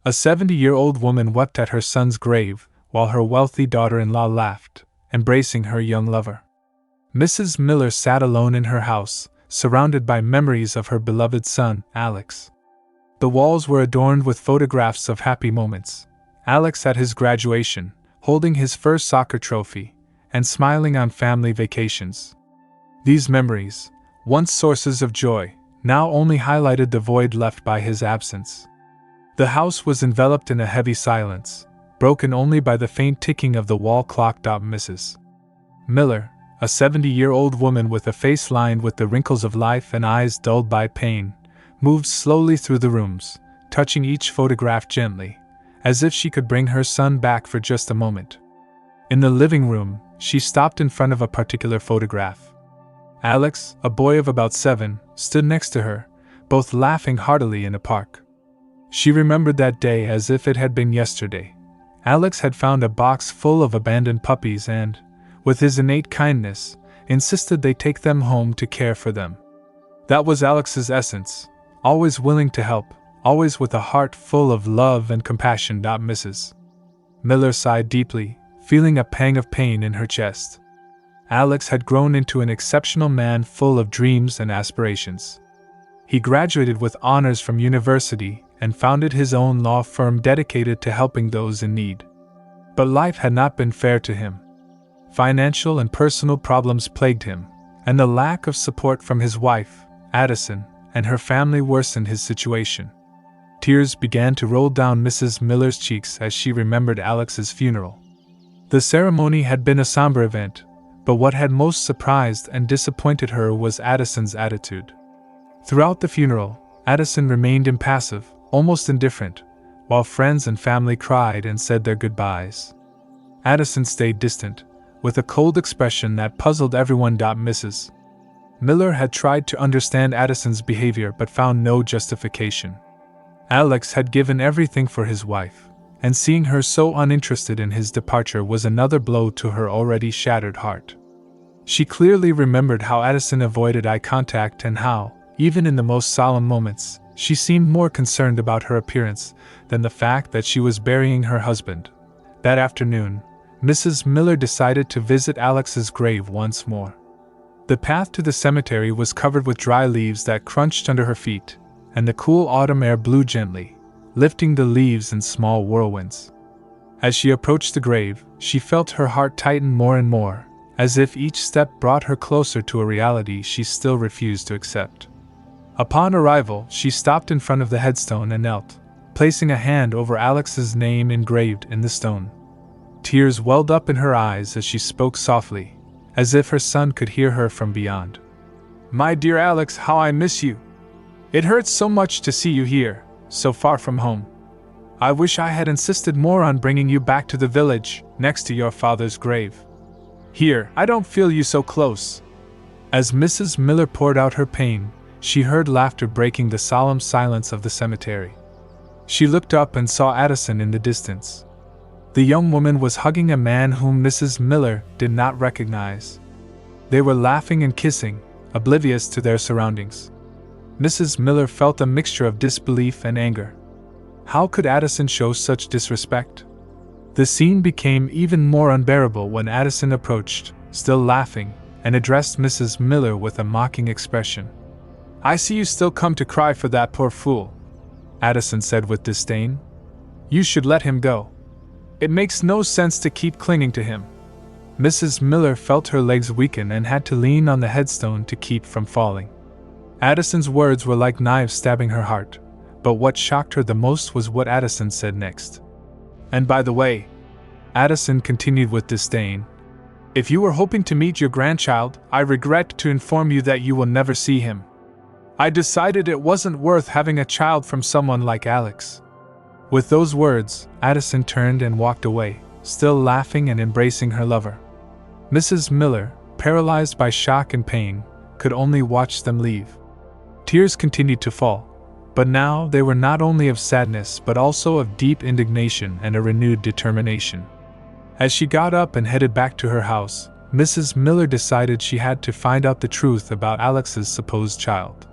A 70-year-old woman wept at her son's grave, while her wealthy daughter-in-law laughed, embracing her young lover. Mrs. Miller sat alone in her house, surrounded by memories of her beloved son, Alex. The walls were adorned with photographs of happy moments. Alex at his graduation, holding his first soccer trophy, and smiling on family vacations. These memories, once sources of joy, now only highlighted the void left by his absence. The house was enveloped in a heavy silence, broken only by the faint ticking of the wall clock. Mrs. Miller, a 70-year-old woman with a face lined with the wrinkles of life and eyes dulled by pain, moved slowly through the rooms, touching each photograph gently, as if she could bring her son back for just a moment. In the living room, she stopped in front of a particular photograph. Alex, a boy of about 7, stood next to her, both laughing heartily in a park. She remembered that day as if it had been yesterday. Alex had found a box full of abandoned puppies and, with his innate kindness, insisted they take them home to care for them. That was Alex's essence, always willing to help, always with a heart full of love and compassion. Mrs. Miller sighed deeply, feeling a pang of pain in her chest. Alex had grown into an exceptional man full of dreams and aspirations. He graduated with honors from university and founded his own law firm dedicated to helping those in need. But life had not been fair to him. Financial and personal problems plagued him, and the lack of support from his wife, Addison, and her family worsened his situation. Tears began to roll down Mrs. Miller's cheeks as she remembered Alex's funeral. The ceremony had been a somber event, but what had most surprised and disappointed her was Addison's attitude. Throughout the funeral, Addison remained impassive, almost indifferent, while friends and family cried and said their goodbyes. Addison stayed distant, with a cold expression that puzzled everyone. Mrs. Miller had tried to understand Addison's behavior but found no justification. Alex had given everything for his wife, and seeing her so uninterested in his departure was another blow to her already shattered heart. She clearly remembered how Addison avoided eye contact and how, even in the most solemn moments, she seemed more concerned about her appearance than the fact that she was burying her husband. That afternoon, Mrs. Miller decided to visit Alex's grave once more. The path to the cemetery was covered with dry leaves that crunched under her feet, and the cool autumn air blew gently, lifting the leaves in small whirlwinds. As she approached the grave, she felt her heart tighten more and more, as if each step brought her closer to a reality she still refused to accept. Upon arrival, she stopped in front of the headstone and knelt, placing a hand over Alex's name engraved in the stone. Tears welled up in her eyes as she spoke softly, as if her son could hear her from beyond. "My dear Alex, how I miss you! It hurts so much to see you here, so far from home. I wish I had insisted more on bringing you back to the village, next to your father's grave. Here, I don't feel you so close." As Mrs. Miller poured out her pain, she heard laughter breaking the solemn silence of the cemetery. She looked up and saw Addison in the distance. The young woman was hugging a man whom Mrs. Miller did not recognize. They were laughing and kissing, oblivious to their surroundings. Mrs. Miller felt a mixture of disbelief and anger. How could Addison show such disrespect? The scene became even more unbearable when Addison approached, still laughing, and addressed Mrs. Miller with a mocking expression. "I see you still come to cry for that poor fool," Addison said with disdain. "You should let him go. It makes no sense to keep clinging to him." Mrs. Miller felt her legs weaken and had to lean on the headstone to keep from falling. Addison's words were like knives stabbing her heart, but what shocked her the most was what Addison said next. "And by the way," Addison continued with disdain, "if you were hoping to meet your grandchild, I regret to inform you that you will never see him. I decided it wasn't worth having a child from someone like Alex." With those words, Addison turned and walked away, still laughing and embracing her lover. Mrs. Miller, paralyzed by shock and pain, could only watch them leave. Tears continued to fall, but now they were not only of sadness but also of deep indignation and a renewed determination. As she got up and headed back to her house, Mrs. Miller decided she had to find out the truth about Alex's supposed child.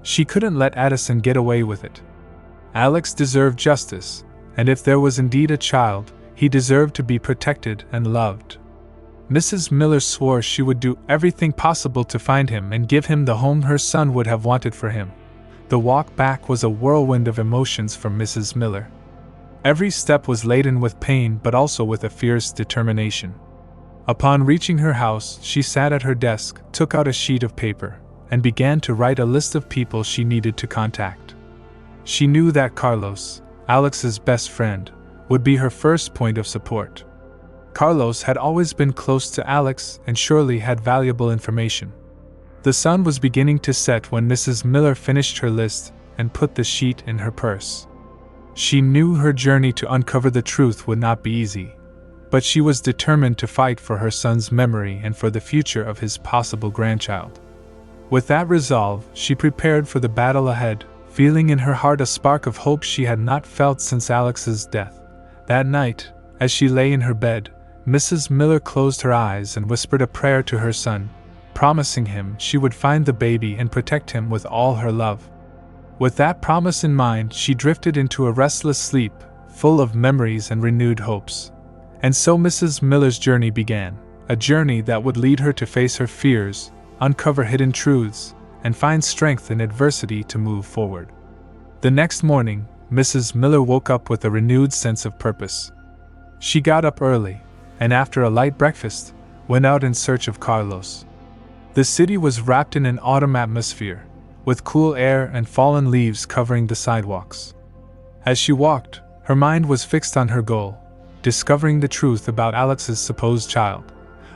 She couldn't let Addison get away with it. Alex deserved justice, and if there was indeed a child, he deserved to be protected and loved. Mrs. Miller swore she would do everything possible to find him and give him the home her son would have wanted for him. The walk back was a whirlwind of emotions for Mrs. Miller. Every step was laden with pain but also with a fierce determination. Upon reaching her house, she sat at her desk, took out a sheet of paper, and began to write a list of people she needed to contact. She knew that Carlos, Alex's best friend, would be her first point of support. Carlos had always been close to Alex and surely had valuable information. The sun was beginning to set when Mrs. Miller finished her list and put the sheet in her purse. She knew her journey to uncover the truth would not be easy, but she was determined to fight for her son's memory and for the future of his possible grandchild. With that resolve, she prepared for the battle ahead, feeling in her heart a spark of hope she had not felt since Alex's death. That night, as she lay in her bed, Mrs. Miller closed her eyes and whispered a prayer to her son, promising him she would find the baby and protect him with all her love. With that promise in mind, she drifted into a restless sleep, full of memories and renewed hopes. And so Mrs. Miller's journey began, a journey that would lead her to face her fears, uncover hidden truths, and find strength in adversity to move forward. The next morning, Mrs. Miller woke up with a renewed sense of purpose. She got up early, and after a light breakfast, went out in search of Carlos. The city was wrapped in an autumn atmosphere, with cool air and fallen leaves covering the sidewalks. As she walked, her mind was fixed on her goal, discovering the truth about Alex's supposed child.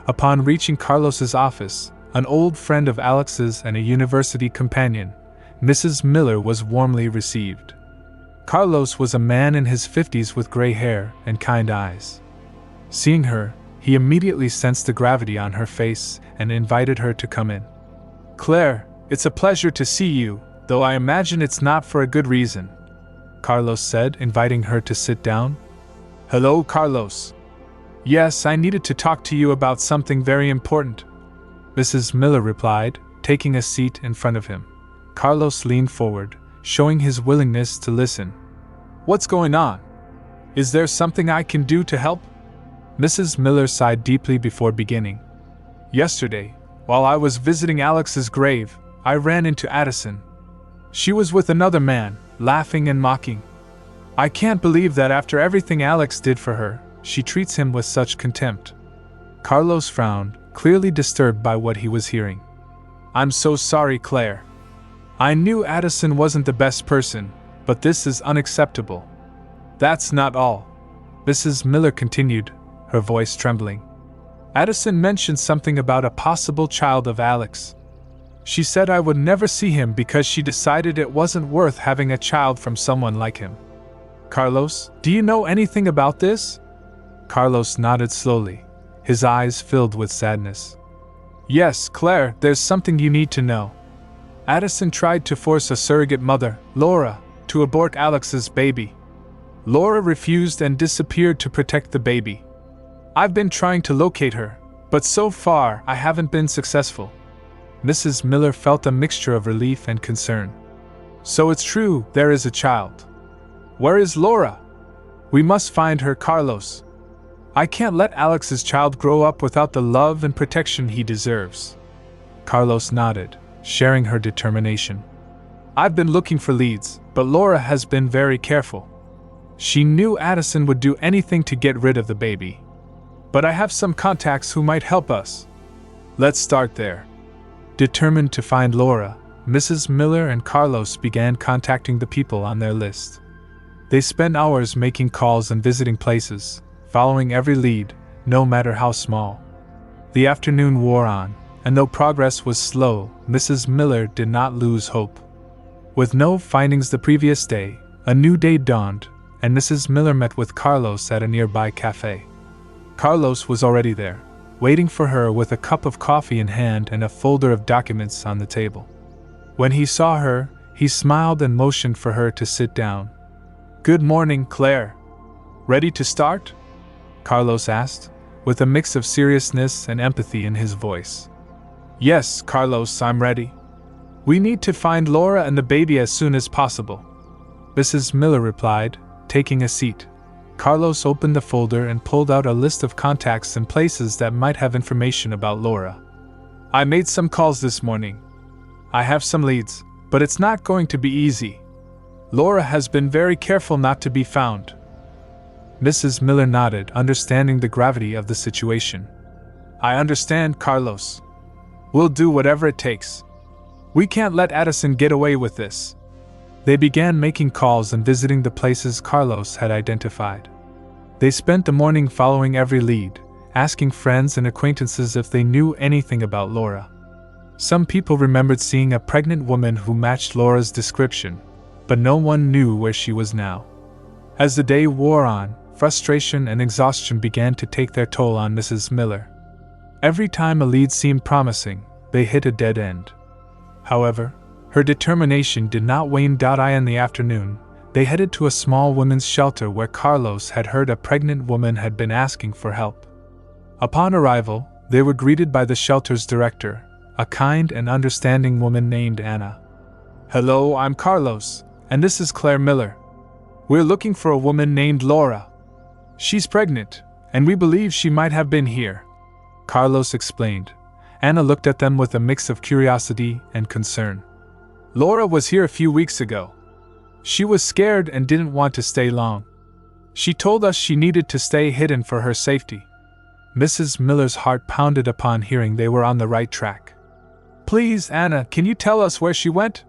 Upon reaching Carlos's office, an old friend of Alex's and a university companion, Mrs. Miller was warmly received. Carlos was a man in his 50s with gray hair and kind eyes. Seeing her, he immediately sensed the gravity on her face and invited her to come in. "Claire, it's a pleasure to see you, though I imagine it's not for a good reason," Carlos said, inviting her to sit down. "Hello, Carlos. Yes, I needed to talk to you about something very important," Mrs. Miller replied, taking a seat in front of him. Carlos leaned forward, showing his willingness to listen. "What's going on? Is there something I can do to help?" Mrs. Miller sighed deeply before beginning. "Yesterday, while I was visiting Alex's grave, I ran into Addison. She was with another man, laughing and mocking. I can't believe that after everything Alex did for her, she treats him with such contempt." Carlos frowned, clearly disturbed by what he was hearing. "I'm so sorry, Claire. I knew Addison wasn't the best person, but this is unacceptable. That's not all," Mrs. Miller continued, her voice trembling. "Addison mentioned something about a possible child of Alex. She said I would never see him because she decided it wasn't worth having a child from someone like him. Carlos, do you know anything about this?" Carlos nodded slowly, his eyes filled with sadness. "Yes, Claire, there's something you need to know. Addison tried to force a surrogate mother, Laura, to abort Alex's baby. Laura refused and disappeared to protect the baby. I've been trying to locate her, but so far I haven't been successful." Mrs. Miller felt a mixture of relief and concern. "So it's true, there is a child. Where is Laura? We must find her, Carlos. I can't let Alex's child grow up without the love and protection he deserves." Carlos nodded, sharing her determination. "I've been looking for leads, but Laura has been very careful. She knew Addison would do anything to get rid of the baby. But I have some contacts who might help us. Let's start there." Determined to find Laura, Mrs. Miller and Carlos began contacting the people on their list. They spent hours making calls and visiting places, following every lead, no matter how small. The afternoon wore on, and though progress was slow, Mrs. Miller did not lose hope. With no findings the previous day, a new day dawned, and Mrs. Miller met with Carlos at a nearby cafe. Carlos was already there, waiting for her with a cup of coffee in hand and a folder of documents on the table. When he saw her, he smiled and motioned for her to sit down. "Good morning, Claire. Ready to start?" Carlos asked, with a mix of seriousness and empathy in his voice. "Yes, Carlos, I'm ready. We need to find Laura and the baby as soon as possible." Mrs. Miller replied, taking a seat. Carlos opened the folder and pulled out a list of contacts and places that might have information about Laura. I made some calls this morning. I have some leads, but it's not going to be easy. Laura has been very careful not to be found. Mrs. Miller nodded, understanding the gravity of the situation. I understand, Carlos. We'll do whatever it takes. We can't let Addison get away with this. They began making calls and visiting the places Carlos had identified. They spent the morning following every lead, asking friends and acquaintances if they knew anything about Laura. Some people remembered seeing a pregnant woman who matched Laura's description, but no one knew where she was now. As the day wore on, frustration and exhaustion began to take their toll on Mrs. Miller. Every time a lead seemed promising, they hit a dead end. However, her determination did not wane. In the afternoon, they headed to a small women's shelter where Carlos had heard a pregnant woman had been asking for help. Upon arrival, they were greeted by the shelter's director, a kind and understanding woman named Anna. Hello, I'm Carlos, and this is Claire Miller. We're looking for a woman named Laura. She's pregnant, and we believe she might have been here, Carlos explained. Anna looked at them with a mix of curiosity and concern. Laura was here a few weeks ago. She was scared and didn't want to stay long. She told us she needed to stay hidden for her safety. Mrs. Miller's heart pounded upon hearing they were on the right track. Please, Anna, can you tell us where she went?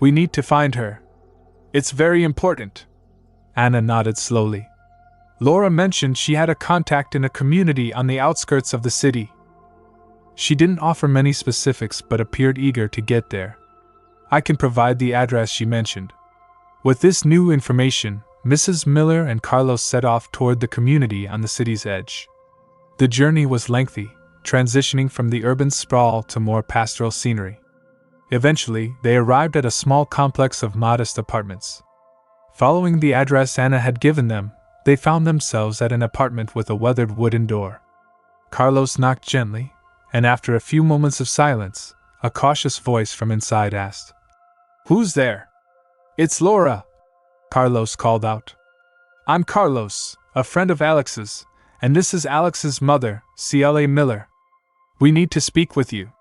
We need to find her. It's very important. Anna nodded slowly. Laura mentioned she had a contact in a community on the outskirts of the city. She didn't offer many specifics but appeared eager to get there. I can provide the address she mentioned. With this new information, Mrs. Miller and Carlos set off toward the community on the city's edge. The journey was lengthy, transitioning from the urban sprawl to more pastoral scenery. Eventually, they arrived at a small complex of modest apartments. Following the address Anna had given them, they found themselves at an apartment with a weathered wooden door. Carlos knocked gently, and after a few moments of silence, a cautious voice from inside asked, Who's there? It's Laura, Carlos called out. I'm Carlos, a friend of Alex's, and this is Alex's mother, Cla Miller. We need to speak with you.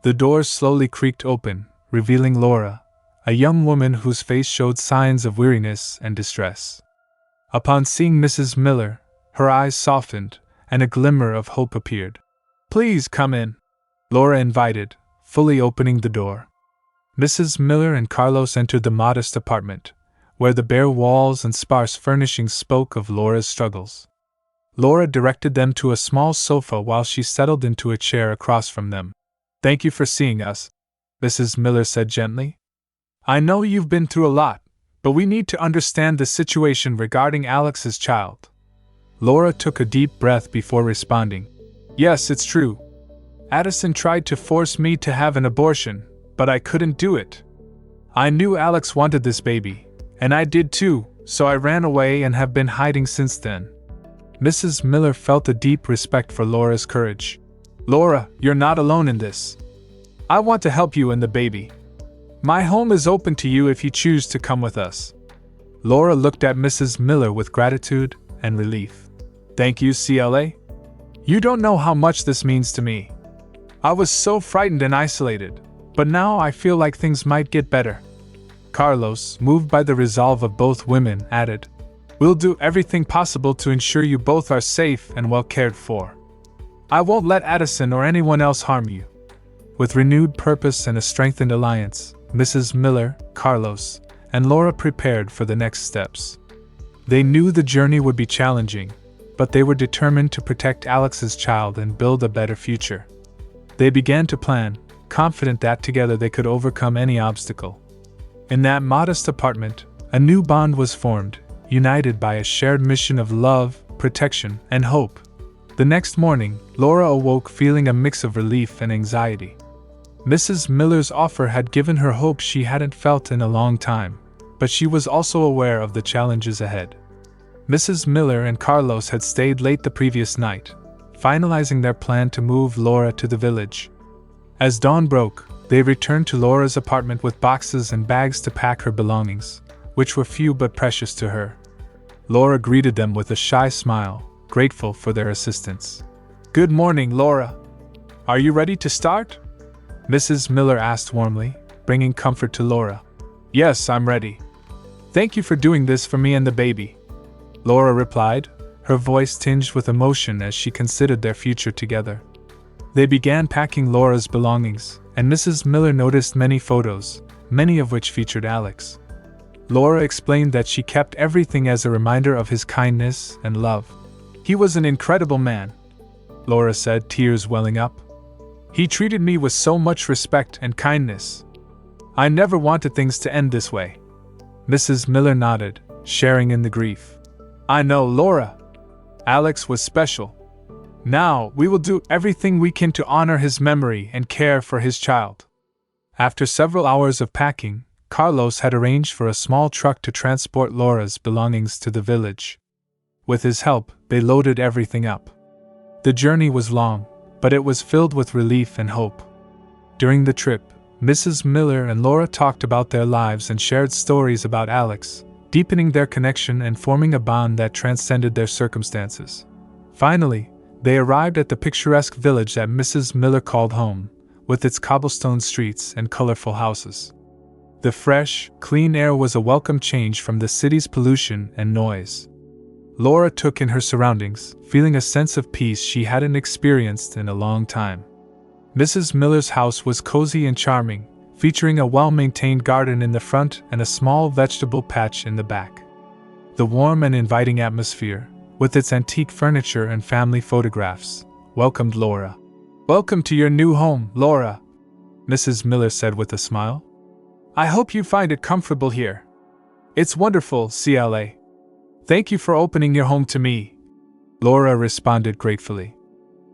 The doors slowly creaked open, revealing Laura, a young woman whose face showed signs of weariness and distress. Upon seeing Mrs. Miller, her eyes softened, and a glimmer of hope appeared. Please come in, Laura invited, fully opening the door. Mrs. Miller and Carlos entered the modest apartment, where the bare walls and sparse furnishings spoke of Laura's struggles. Laura directed them to a small sofa while she settled into a chair across from them. Thank you for seeing us, Mrs. Miller said gently. I know you've been through a lot, but we need to understand the situation regarding Alex's child. Laura took a deep breath before responding. Yes, it's true. Addison tried to force me to have an abortion, but I couldn't do it. I knew Alex wanted this baby, and I did too, so I ran away and have been hiding since then. Mrs. Miller felt a deep respect for Laura's courage. Laura, you're not alone in this. I want to help you and the baby. My home is open to you if you choose to come with us. Laura looked at Mrs. Miller with gratitude and relief. Thank you, Cla. You don't know how much this means to me. I was so frightened and isolated, but now I feel like things might get better. Carlos, moved by the resolve of both women, added, We'll do everything possible to ensure you both are safe and well cared for. I won't let Addison or anyone else harm you. With renewed purpose and a strengthened alliance, Mrs. Miller, Carlos, and Laura prepared for the next steps. They knew the journey would be challenging, but they were determined to protect Alex's child and build a better future. They began to plan, confident that together they could overcome any obstacle. In that modest apartment, a new bond was formed, united by a shared mission of love, protection, and hope. The next morning, Laura awoke feeling a mix of relief and anxiety. Mrs. Miller's offer had given her hope she hadn't felt in a long time, but she was also aware of the challenges ahead. Mrs. Miller and Carlos had stayed late the previous night, finalizing their plan to move Laura to the village. As dawn broke, they returned to Laura's apartment with boxes and bags to pack her belongings, which were few but precious to her. Laura greeted them with a shy smile, grateful for their assistance. "Good morning, Laura. Are you ready to start?" Mrs. Miller asked warmly, bringing comfort to Laura. "Yes, I'm ready. Thank you for doing this for me and the baby," Laura replied, her voice tinged with emotion as she considered their future together. They began packing Laura's belongings, and Mrs. Miller noticed many photos, many of which featured Alex. Laura explained that she kept everything as a reminder of his kindness and love. "He was an incredible man," Laura said, tears welling up. "He treated me with so much respect and kindness. I never wanted things to end this way." Mrs. Miller nodded, sharing in the grief. "I know, Laura. Alex was special. Now, we will do everything we can to honor his memory and care for his child." After several hours of packing, Carlos had arranged for a small truck to transport Laura's belongings to the village. With his help, they loaded everything up. The journey was long, but it was filled with relief and hope. During the trip, Mrs. Miller and Laura talked about their lives and shared stories about Alex, deepening their connection and forming a bond that transcended their circumstances. Finally, they arrived at the picturesque village that Mrs. Miller called home, with its cobblestone streets and colorful houses. The fresh, clean air was a welcome change from the city's pollution and noise. Laura took in her surroundings, feeling a sense of peace she hadn't experienced in a long time. Mrs. Miller's house was cozy and charming, featuring a well-maintained garden in the front and a small vegetable patch in the back. The warm and inviting atmosphere, with its antique furniture and family photographs, welcomed Laura. "Welcome to your new home, Laura," Mrs. Miller said with a smile. "I hope you find it comfortable here. It's wonderful, CLA. Thank you for opening your home to me," Laura responded gratefully.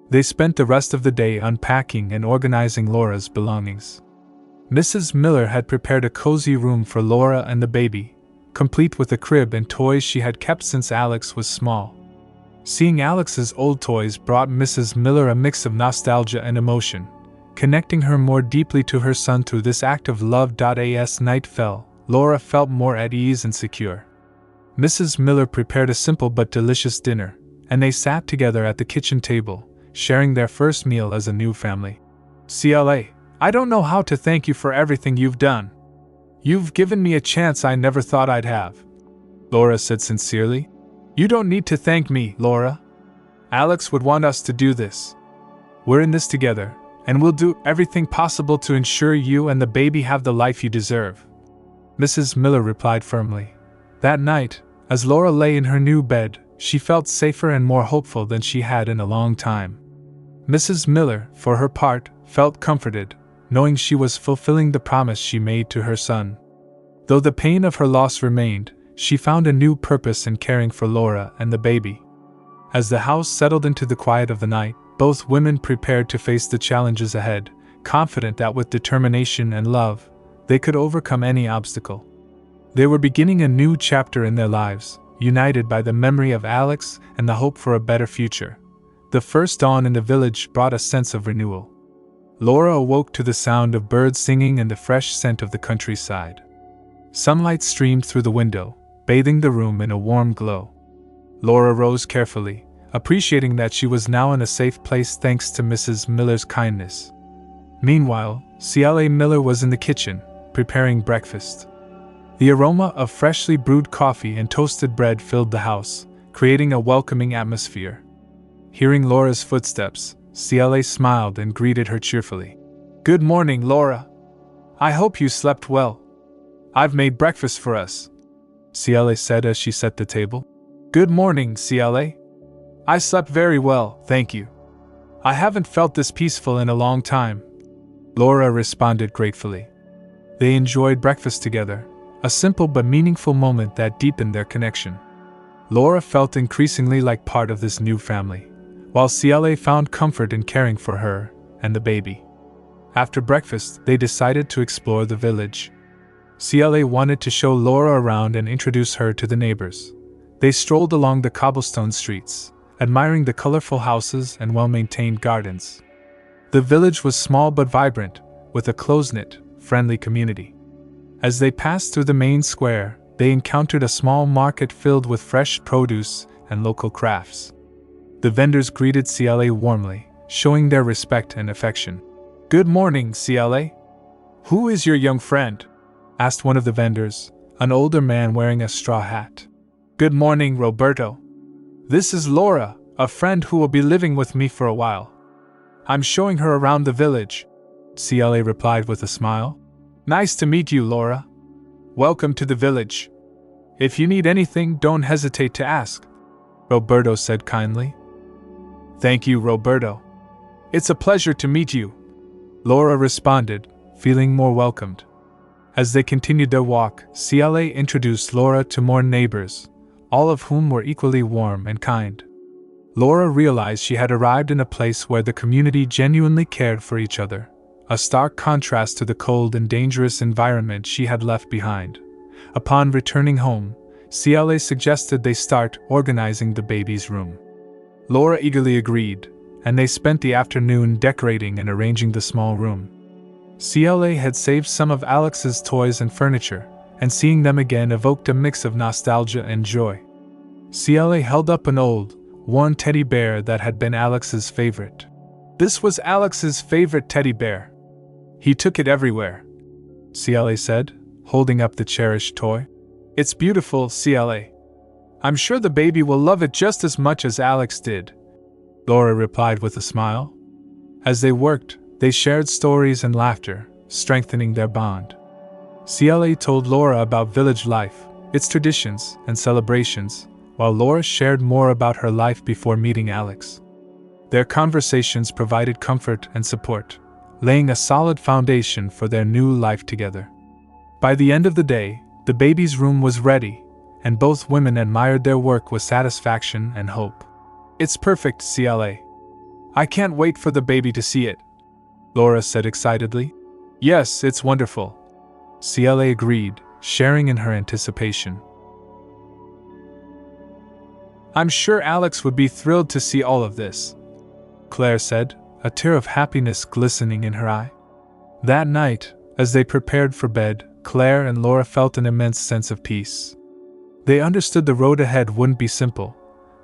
They spent the rest of the day unpacking and organizing Laura's belongings. Mrs. Miller had prepared a cozy room for Laura and the baby, complete with a crib and toys she had kept since Alex was small. Seeing Alex's old toys brought Mrs. Miller a mix of nostalgia and emotion, connecting her more deeply to her son through this act of love. As night fell, Laura felt more at ease and secure. Mrs. Miller prepared a simple but delicious dinner, and they sat together at the kitchen table, sharing their first meal as a new family. "CLA, I don't know how to thank you for everything you've done. You've given me a chance I never thought I'd have," Laura said sincerely. "You don't need to thank me, Laura. Alex would want us to do this. We're in this together, and we'll do everything possible to ensure you and the baby have the life you deserve," Mrs. Miller replied firmly. That night, as Laura lay in her new bed, she felt safer and more hopeful than she had in a long time. Mrs. Miller, for her part, felt comforted, knowing she was fulfilling the promise she made to her son. Though the pain of her loss remained, she found a new purpose in caring for Laura and the baby. As the house settled into the quiet of the night, both women prepared to face the challenges ahead, confident that with determination and love, they could overcome any obstacle. They were beginning a new chapter in their lives, united by the memory of Alex and the hope for a better future. The first dawn in the village brought a sense of renewal. Laura awoke to the sound of birds singing and the fresh scent of the countryside. Sunlight streamed through the window, bathing the room in a warm glow. Laura rose carefully, appreciating that she was now in a safe place thanks to Mrs. Miller's kindness. Meanwhile, CLA Miller was in the kitchen, preparing breakfast. The aroma of freshly brewed coffee and toasted bread filled the house, creating a welcoming atmosphere. Hearing Laura's footsteps, CLA smiled and greeted her cheerfully. "Good morning, Laura. I hope you slept well. I've made breakfast for us," CLA said as she set the table. "Good morning, CLA. I slept very well, thank you. I haven't felt this peaceful in a long time," Laura responded gratefully. They enjoyed breakfast together, a simple but meaningful moment that deepened their connection. Laura felt increasingly like part of this new family, while CLA found comfort in caring for her and the baby. After breakfast, they decided to explore the village. CLA wanted to show Laura around and introduce her to the neighbors. They strolled along the cobblestone streets, admiring the colorful houses and well-maintained gardens. The village was small but vibrant, with a close-knit, friendly community. As they passed through the main square, they encountered a small market filled with fresh produce and local crafts. The vendors greeted CLA warmly, showing their respect and affection. "Good morning, CLA. Who is your young friend?" asked one of the vendors, an older man wearing a straw hat. "Good morning, Roberto. This is Laura, a friend who will be living with me for a while. I'm showing her around the village," CLA replied with a smile. "Nice to meet you, Laura. Welcome to the village. If you need anything, don't hesitate to ask," Roberto said kindly. "Thank you, Roberto. It's a pleasure to meet you," Laura responded, feeling more welcomed. As they continued their walk, CLA introduced Laura to more neighbors, all of whom were equally warm and kind. Laura realized she had arrived in a place where the community genuinely cared for each other, a stark contrast to the cold and dangerous environment she had left behind. Upon returning home, CLA suggested they start organizing the baby's room. Laura eagerly agreed, and they spent the afternoon decorating and arranging the small room. CLA had saved some of Alex's toys and furniture, and seeing them again evoked a mix of nostalgia and joy. CLA held up an old, worn teddy bear that had been Alex's favorite. "This was Alex's favorite teddy bear. He took it everywhere," CLA said, holding up the cherished toy. "It's beautiful, CLA. I'm sure the baby will love it just as much as Alex did," Laura replied with a smile. As they worked, they shared stories and laughter, strengthening their bond. CLA told Laura about village life, its traditions and celebrations, while Laura shared more about her life before meeting Alex. Their conversations provided comfort and support, laying a solid foundation for their new life together. By the end of the day, the baby's room was ready, and both women admired their work with satisfaction and hope. "It's perfect, CLA. I can't wait for the baby to see it," Laura said excitedly. "Yes, it's wonderful," CLA agreed, sharing in her anticipation. "I'm sure Alex would be thrilled to see all of this," Claire said, a tear of happiness glistening in her eye. That night, as they prepared for bed, Claire and Laura felt an immense sense of peace. They understood the road ahead wouldn't be simple,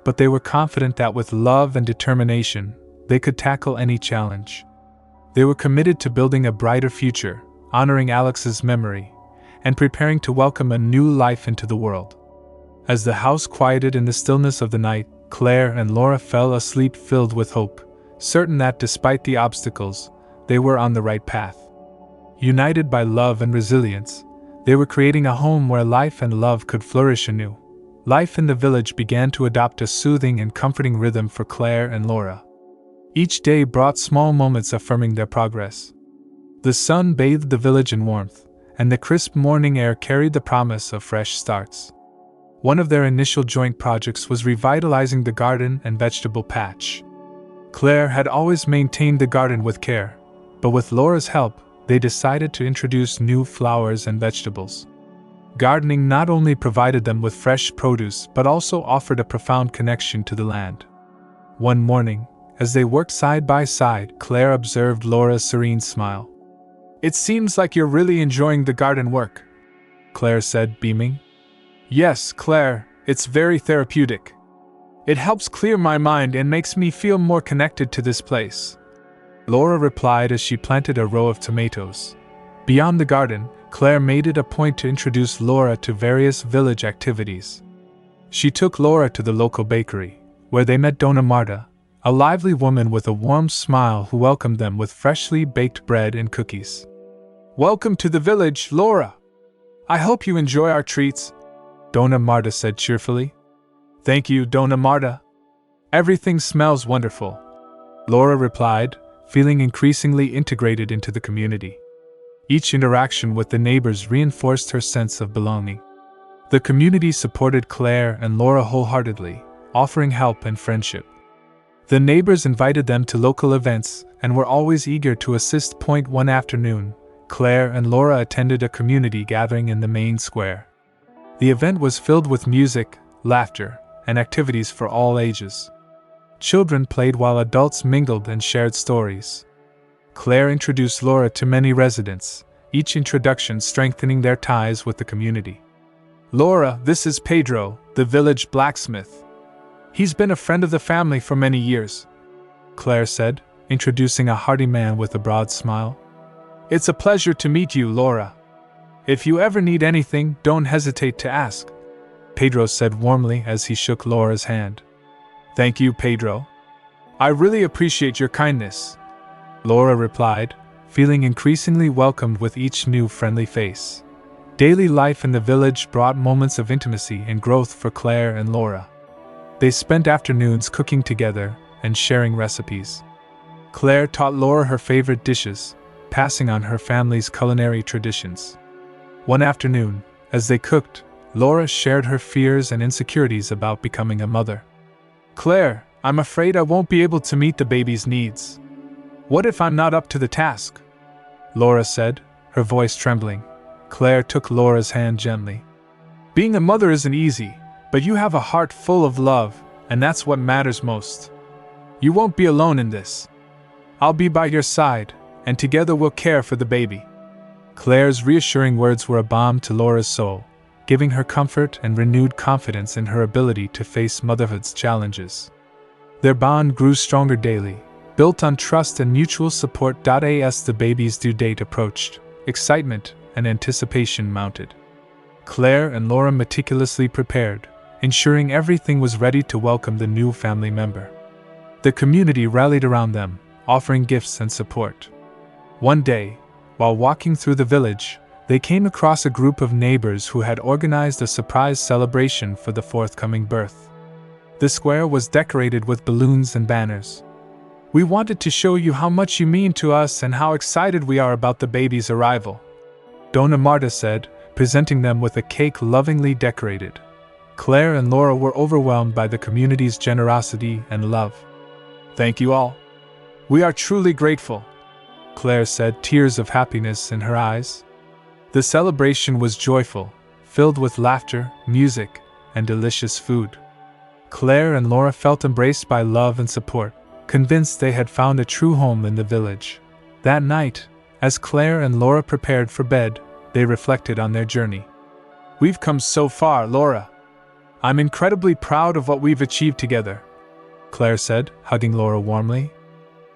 but they were confident that with love and determination, they could tackle any challenge. They were committed to building a brighter future, honoring Alex's memory, and preparing to welcome a new life into the world. As the house quieted in the stillness of the night, Claire and Laura fell asleep filled with hope, certain that despite the obstacles, they were on the right path. United by love and resilience, they were creating a home where life and love could flourish anew. Life in the village began to adopt a soothing and comforting rhythm for Claire and Laura. Each day brought small moments affirming their progress. The sun bathed the village in warmth, and the crisp morning air carried the promise of fresh starts. One of their initial joint projects was revitalizing the garden and vegetable patch. Claire had always maintained the garden with care, but with Laura's help, they decided to introduce new flowers and vegetables. Gardening not only provided them with fresh produce but also offered a profound connection to the land. One morning, as they worked side by side, Claire observed Laura's serene smile. "It seems like you're really enjoying the garden work," Claire said, beaming. "Yes, Claire, it's very therapeutic. It helps clear my mind and makes me feel more connected to this place," Laura replied as she planted a row of tomatoes. Beyond the garden, Claire made it a point to introduce Laura to various village activities. She took Laura to the local bakery, where they met Donna Marta, a lively woman with a warm smile who welcomed them with freshly baked bread and cookies. "Welcome to the village, Laura. I hope you enjoy our treats," Donna Marta said cheerfully. "Thank you, Donna Marta. Everything smells wonderful," Laura replied, feeling increasingly integrated into the community. Each interaction with the neighbors reinforced her sense of belonging. The community supported Claire and Laura wholeheartedly, offering help and friendship. The neighbors invited them to local events and were always eager to assist. One afternoon, Claire and Laura attended a community gathering in the main square. The event was filled with music, laughter, and activities for all ages. Children played while adults mingled and shared stories. Claire introduced Laura to many residents, each introduction strengthening their ties with the community. "Laura, this is Pedro, the village blacksmith. He's been a friend of the family for many years," Claire said, introducing a hearty man with a broad smile. "It's a pleasure to meet you, Laura. If you ever need anything, don't hesitate to ask," Pedro said warmly as he shook Laura's hand. "Thank you, Pedro. I really appreciate your kindness," Laura replied, feeling increasingly welcomed with each new friendly face. Daily life in the village brought moments of intimacy and growth for Claire and Laura. They spent afternoons cooking together and sharing recipes. Claire taught Laura her favorite dishes, passing on her family's culinary traditions. One afternoon, as they cooked, Laura shared her fears and insecurities about becoming a mother. "Claire, I'm afraid I won't be able to meet the baby's needs. What if I'm not up to the task?" Laura said, her voice trembling. Claire took Laura's hand gently. "Being a mother isn't easy, but you have a heart full of love, and that's what matters most. You won't be alone in this. I'll be by your side, and together we'll care for the baby." Claire's reassuring words were a balm to Laura's soul, giving her comfort and renewed confidence in her ability to face motherhood's challenges. Their bond grew stronger daily, built on trust and mutual support. As the baby's due date approached, excitement and anticipation mounted. Claire and Laura meticulously prepared, ensuring everything was ready to welcome the new family member. The community rallied around them, offering gifts and support. One day, while walking through the village, they came across a group of neighbors who had organized a surprise celebration for the forthcoming birth. The square was decorated with balloons and banners. "We wanted to show you how much you mean to us and how excited we are about the baby's arrival," Dona Marta said, presenting them with a cake lovingly decorated. Claire and Laura were overwhelmed by the community's generosity and love. "Thank you all. We are truly grateful," Claire said, tears of happiness in her eyes. The celebration was joyful, filled with laughter, music, and delicious food. Claire and Laura felt embraced by love and support, convinced they had found a true home in the village. That night, as Claire and Laura prepared for bed, they reflected on their journey. "We've come so far, Laura. I'm incredibly proud of what we've achieved together," Claire said, hugging Laura warmly.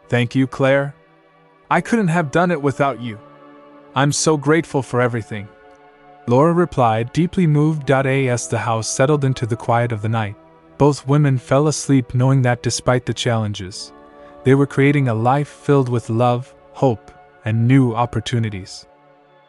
"Thank you, Claire. I couldn't have done it without you. I'm so grateful for everything," Laura replied, deeply moved. As the house settled into the quiet of the night, both women fell asleep knowing that despite the challenges, they were creating a life filled with love, hope, and new opportunities.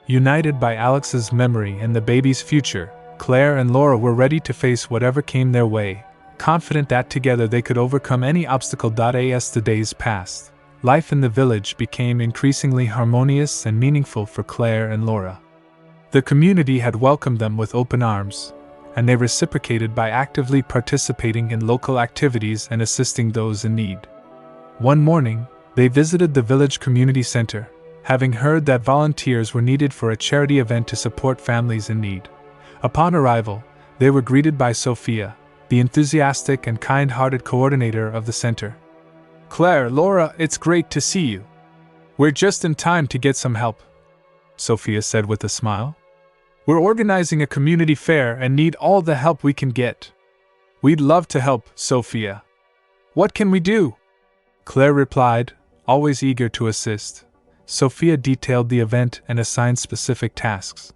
United by Alex's memory and the baby's future, Claire and Laura were ready to face whatever came their way, confident that together they could overcome any obstacle. As the days passed, life in the village became increasingly harmonious and meaningful for Claire and Laura. The community had welcomed them with open arms, and they reciprocated by actively participating in local activities and assisting those in need. One morning, they visited the village community center, having heard that volunteers were needed for a charity event to support families in need. Upon arrival, they were greeted by Sophia, the enthusiastic and kind-hearted coordinator of the center. "Claire, Laura, it's great to see you. We're just in time to get some help," Sophia said with a smile. "We're organizing a community fair and need all the help we can get." "We'd love to help, Sophia. What can we do?" Claire replied, always eager to assist. Sophia detailed the event and assigned specific tasks.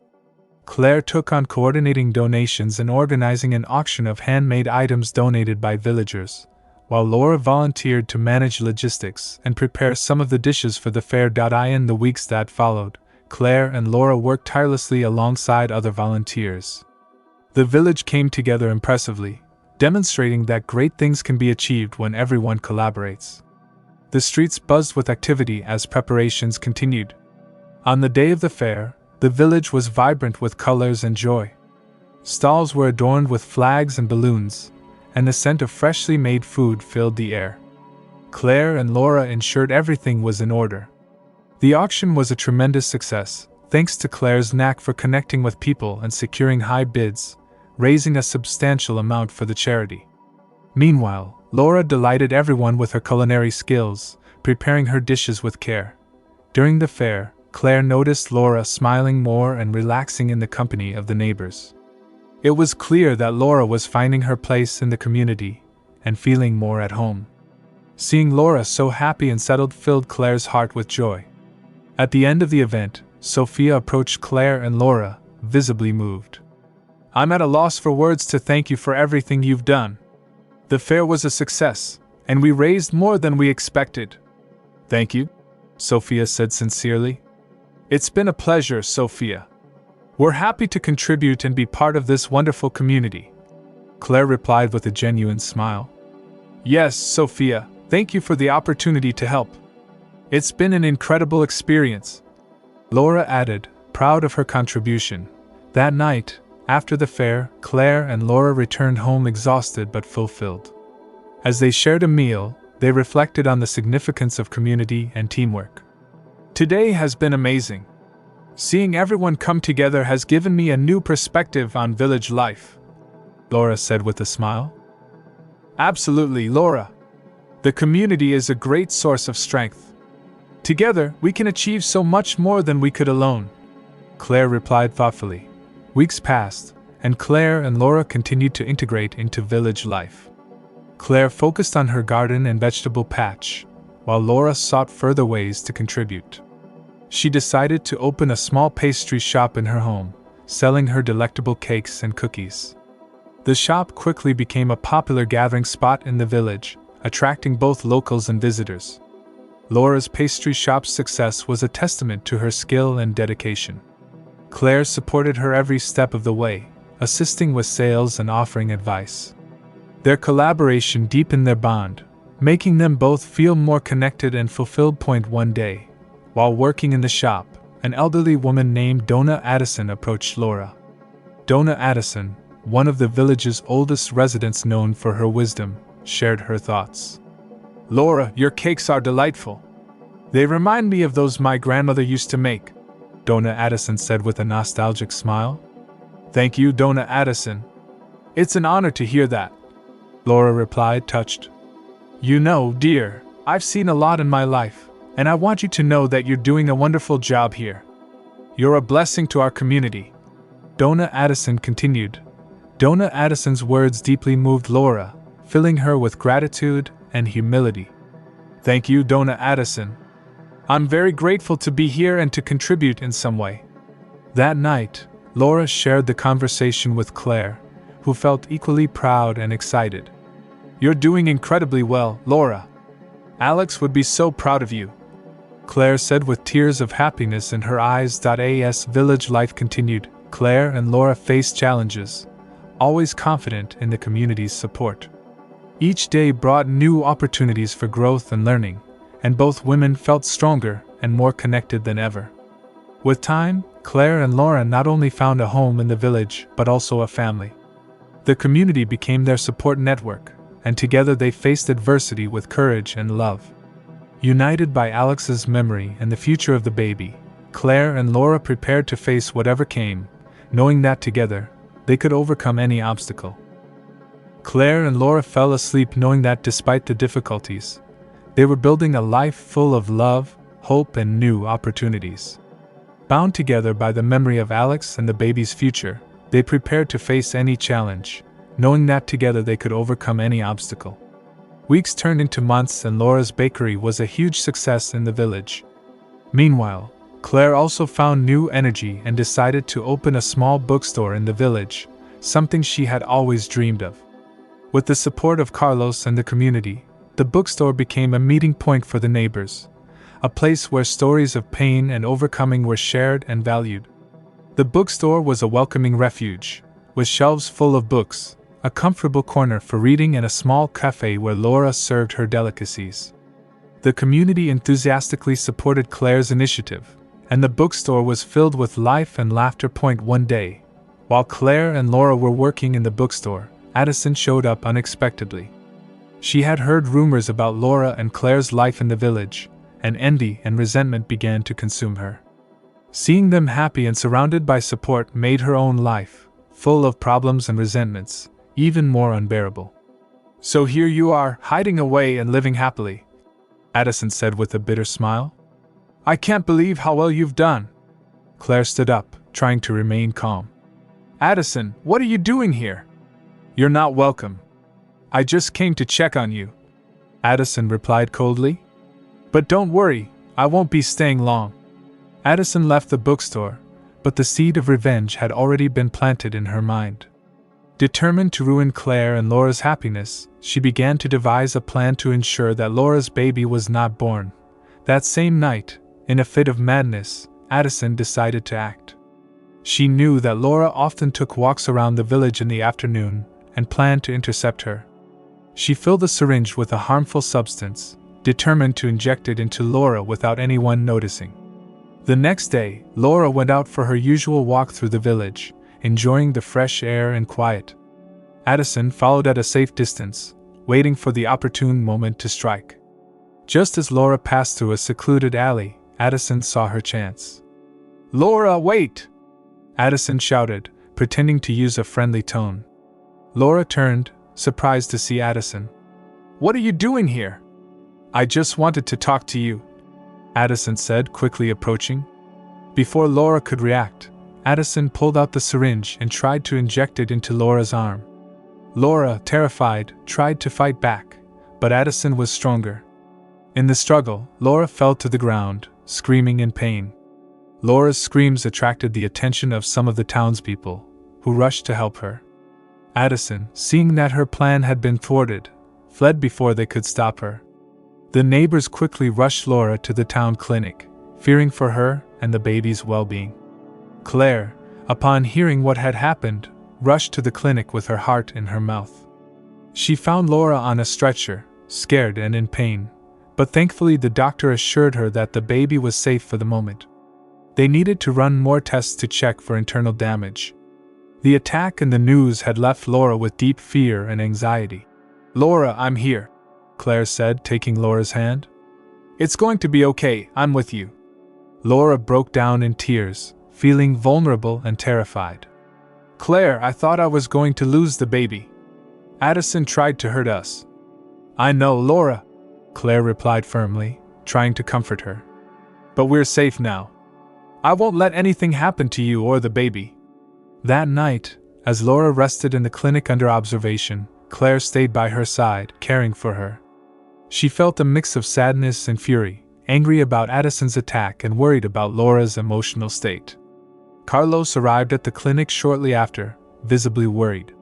Claire took on coordinating donations and organizing an auction of handmade items donated by villagers, while Laura volunteered to manage logistics and prepare some of the dishes for the fair. In the weeks that followed, Claire and Laura worked tirelessly alongside other volunteers. The village came together impressively, demonstrating that great things can be achieved when everyone collaborates. The streets buzzed with activity as preparations continued. On the day of the fair, the village was vibrant with colors and joy. Stalls were adorned with flags and balloons, and the scent of freshly made food filled the air. Claire and Laura ensured everything was in order. The auction was a tremendous success, thanks to Claire's knack for connecting with people and securing high bids, raising a substantial amount for the charity. Meanwhile, Laura delighted everyone with her culinary skills, preparing her dishes with care. During the fair, Claire noticed Laura smiling more and relaxing in the company of the neighbors. It was clear that Laura was finding her place in the community and feeling more at home. Seeing Laura so happy and settled filled Claire's heart with joy. At the end of the event, Sophia approached Claire and Laura, visibly moved. "I'm at a loss for words to thank you for everything you've done. The fair was a success, and we raised more than we expected." "Thank you," Sophia said sincerely. "It's been a pleasure, Sophia. We're happy to contribute and be part of this wonderful community," Claire replied with a genuine smile. "Yes, Sophia, thank you for the opportunity to help. It's been an incredible experience," Laura added, proud of her contribution. That night, after the fair, Claire and Laura returned home exhausted but fulfilled. As they shared a meal, they reflected on the significance of community and teamwork. "Today has been amazing. Seeing everyone come together has given me a new perspective on village life," Laura said with a smile. "Absolutely, Laura. The community is a great source of strength. Together, we can achieve so much more than we could alone," Claire replied thoughtfully. Weeks passed, and Claire and Laura continued to integrate into village life. Claire focused on her garden and vegetable patch, while Laura sought further ways to contribute. She decided to open a small pastry shop in her home, selling her delectable cakes and cookies. The shop quickly became a popular gathering spot in the village, attracting both locals and visitors. Laura's pastry shop's success was a testament to her skill and dedication. Claire supported her every step of the way, assisting with sales and offering advice. Their collaboration deepened their bond, making them both feel more connected and fulfilled. One day, while working in the shop, an elderly woman named Donna Addison approached Laura. Donna Addison, one of the village's oldest residents known for her wisdom, shared her thoughts. "Laura, your cakes are delightful. They remind me of those my grandmother used to make," Donna Addison said with a nostalgic smile. "Thank you, Donna Addison. It's an honor to hear that," Laura replied, touched. "You know, dear, I've seen a lot in my life, and I want you to know that you're doing a wonderful job here. You're a blessing to our community," Donna Addison continued. Donna Addison's words deeply moved Laura, filling her with gratitude and humility. "Thank you, Donna Addison. I'm very grateful to be here and to contribute in some way." That night, Laura shared the conversation with Claire, who felt equally proud and excited. "You're doing incredibly well, Laura. Alex would be so proud of you," Claire said with tears of happiness in her eyes. As village life continued, Claire and Laura faced challenges, always confident in the community's support. Each day brought new opportunities for growth and learning, and both women felt stronger and more connected than ever. With time, Claire and Laura not only found a home in the village but also a family. The community became their support network, and together they faced adversity with courage and love. United by Alex's memory and the future of the baby, Claire and Laura prepared to face whatever came, knowing that together, they could overcome any obstacle. Claire and Laura fell asleep knowing that despite the difficulties, they were building a life full of love, hope, and new opportunities. Bound together by the memory of Alex and the baby's future, they prepared to face any challenge, knowing that together they could overcome any obstacle. Weeks turned into months and Laura's bakery was a huge success in the village. Meanwhile, Claire also found new energy and decided to open a small bookstore in the village, something she had always dreamed of. With the support of Carlos and the community, the bookstore became a meeting point for the neighbors, a place where stories of pain and overcoming were shared and valued. The bookstore was a welcoming refuge, with shelves full of books, a comfortable corner for reading, and a small cafe where Laura served her delicacies. The community enthusiastically supported Claire's initiative, and the bookstore was filled with life and laughter. One day, while Claire and Laura were working in the bookstore, Addison showed up unexpectedly. She had heard rumors about Laura and Claire's life in the village, and envy and resentment began to consume her. Seeing them happy and surrounded by support made her own life, full of problems and resentments, even more unbearable. "So here you are, hiding away and living happily," Addison said with a bitter smile. "I can't believe how well you've done." Claire stood up, trying to remain calm. Addison, what are you doing here? You're not welcome. I just came to check on you, Addison replied coldly. But don't worry, I won't be staying long. Addison left the bookstore, but the seed of revenge had already been planted in her mind. Determined to ruin Claire and Laura's happiness, she began to devise a plan to ensure that Laura's baby was not born. That same night, in a fit of madness, Addison decided to act. She knew that Laura often took walks around the village in the afternoon and planned to intercept her. She filled the syringe with a harmful substance, determined to inject it into Laura without anyone noticing. The next day, Laura went out for her usual walk through the village, enjoying the fresh air and quiet. Addison followed at a safe distance, waiting for the opportune moment to strike. Just as Laura passed through a secluded alley, Addison saw her chance. "Laura, wait!" Addison shouted, pretending to use a friendly tone. Laura turned, surprised to see Addison. "What are you doing here?" "I just wanted to talk to you," Addison said, quickly approaching. Before Laura could react, Addison pulled out the syringe and tried to inject it into Laura's arm. Laura, terrified, tried to fight back, but Addison was stronger. In the struggle, Laura fell to the ground, screaming in pain. Laura's screams attracted the attention of some of the townspeople, who rushed to help her. Addison, seeing that her plan had been thwarted, fled before they could stop her. The neighbors quickly rushed Laura to the town clinic, fearing for her and the baby's well-being. Claire, upon hearing what had happened, rushed to the clinic with her heart in her mouth. She found Laura on a stretcher, scared and in pain, but thankfully the doctor assured her that the baby was safe for the moment. They needed to run more tests to check for internal damage. The attack and the news had left Laura with deep fear and anxiety. "Laura, I'm here," Claire said, taking Laura's hand. "It's going to be okay, I'm with you." Laura broke down in tears, feeling vulnerable and terrified. "Claire, I thought I was going to lose the baby. Addison tried to hurt us." "I know, Laura," Claire replied firmly, trying to comfort her. "But we're safe now. I won't let anything happen to you or the baby." That night, as Laura rested in the clinic under observation, Claire stayed by her side, caring for her. She felt a mix of sadness and fury, angry about Addison's attack and worried about Laura's emotional state. Carlos arrived at the clinic shortly after, visibly worried.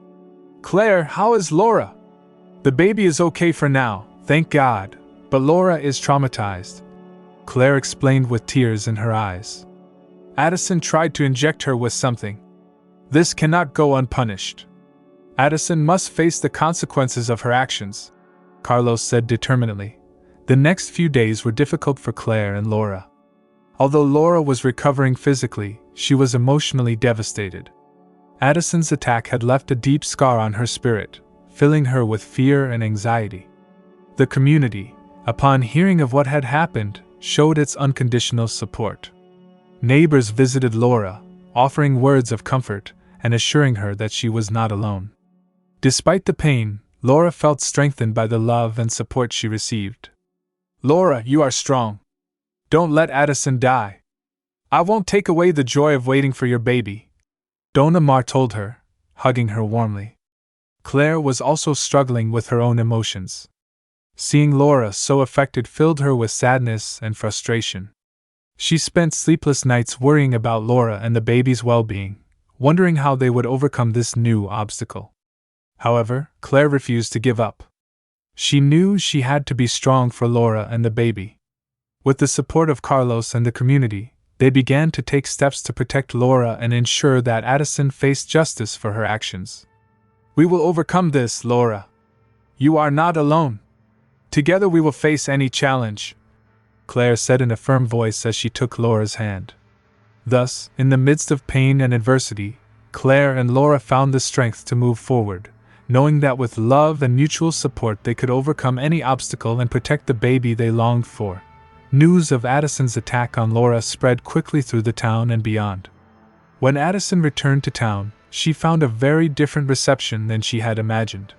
"Claire, how is Laura?" "The baby is okay for now, thank God, but Laura is traumatized," Claire explained with tears in her eyes. "Addison tried to inject her with something. This cannot go unpunished. Addison must face the consequences of her actions," Carlos said determinedly. The next few days were difficult for Claire and Laura. Although Laura was recovering physically, she was emotionally devastated. Addison's attack had left a deep scar on her spirit, filling her with fear and anxiety. The community, upon hearing of what had happened, showed its unconditional support. Neighbors visited Laura, offering words of comfort and assuring her that she was not alone. Despite the pain, Laura felt strengthened by the love and support she received. "Laura, you are strong. Don't let Addison die. I won't take away the joy of waiting for your baby," Don Omar told her, hugging her warmly. Claire was also struggling with her own emotions. Seeing Laura so affected filled her with sadness and frustration. She spent sleepless nights worrying about Laura and the baby's well-being, wondering how they would overcome this new obstacle. However, Claire refused to give up. She knew she had to be strong for Laura and the baby. With the support of Carlos and the community, they began to take steps to protect Laura and ensure that Addison faced justice for her actions. "We will overcome this, Laura. You are not alone. Together we will face any challenge," Claire said in a firm voice as she took Laura's hand. Thus, in the midst of pain and adversity, Claire and Laura found the strength to move forward, knowing that with love and mutual support they could overcome any obstacle and protect the baby they longed for. News of Addison's attack on Laura spread quickly through the town and beyond. When Addison returned to town, she found a very different reception than she had imagined.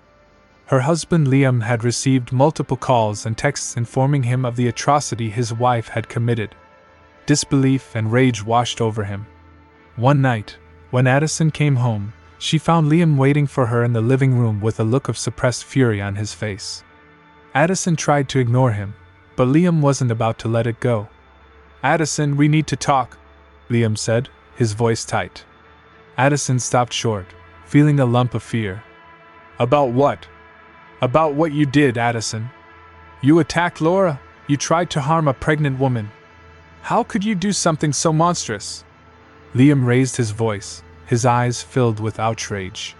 Her husband Liam had received multiple calls and texts informing him of the atrocity his wife had committed. Disbelief and rage washed over him. One night, When Addison came home, she found Liam waiting for her in the living room with a look of suppressed fury on his face. Addison tried to ignore him, but Liam wasn't about to let it go. "Addison, we need to talk," Liam said, his voice tight. Addison stopped short, feeling a lump of fear. "About what?" "About what you did, Addison. You attacked Laura, you tried to harm a pregnant woman. How could you do something so monstrous?" Liam raised his voice, his eyes filled with outrage.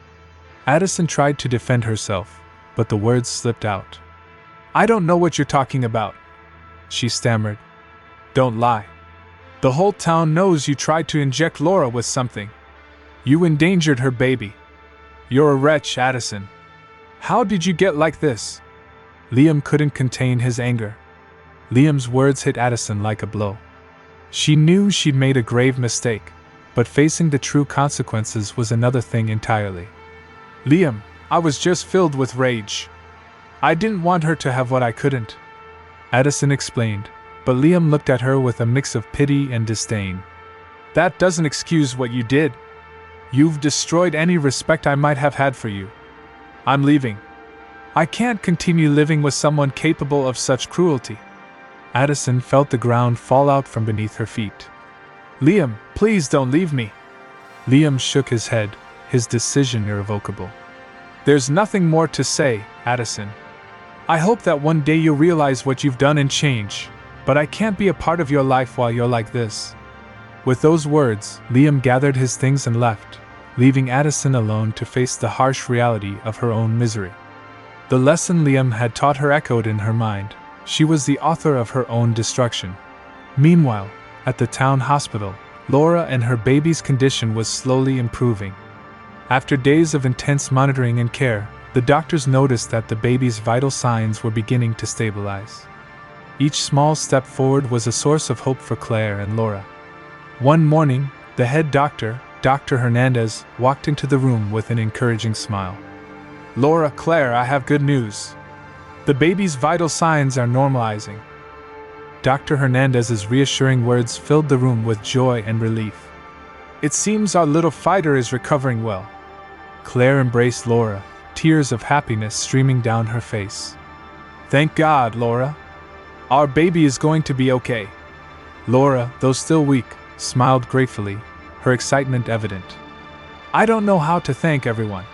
Addison tried to defend herself, but the words slipped out. "I don't know what you're talking about," she stammered. "Don't lie. The whole town knows you tried to inject Laura with something. You endangered her baby. You're a wretch, Addison. How did you get like this?" Liam couldn't contain his anger. Liam's words hit Addison like a blow. She knew she'd made a grave mistake, but facing the true consequences was another thing entirely. "Liam, I was just filled with rage. I didn't want her to have what I couldn't," Addison explained, but Liam looked at her with a mix of pity and disdain. "That doesn't excuse what you did. You've destroyed any respect I might have had for you. I'm leaving. I can't continue living with someone capable of such cruelty." Addison felt the ground fall out from beneath her feet. "Liam, please don't leave me." Liam shook his head, his decision irrevocable. "There's nothing more to say, Addison. I hope that one day you'll realize what you've done and change, but I can't be a part of your life while you're like this." With those words, Liam gathered his things and left, leaving Addison alone to face the harsh reality of her own misery. The lesson Liam had taught her echoed in her mind. She was the author of her own destruction. Meanwhile, at the town hospital, Laura and her baby's condition was slowly improving. After days of intense monitoring and care, the doctors noticed that the baby's vital signs were beginning to stabilize. Each small step forward was a source of hope for Claire and Laura. One morning, the head doctor, Dr. Hernandez, walked into the room with an encouraging smile. "Laura, Claire, I have good news. The baby's vital signs are normalizing." Dr. Hernandez's reassuring words filled the room with joy and relief. "It seems our little fighter is recovering well." Claire embraced Laura, tears of happiness streaming down her face. "Thank God, Laura. Our baby is going to be okay." Laura, though still weak, smiled gratefully, her excitement evident. "I don't know how to thank everyone.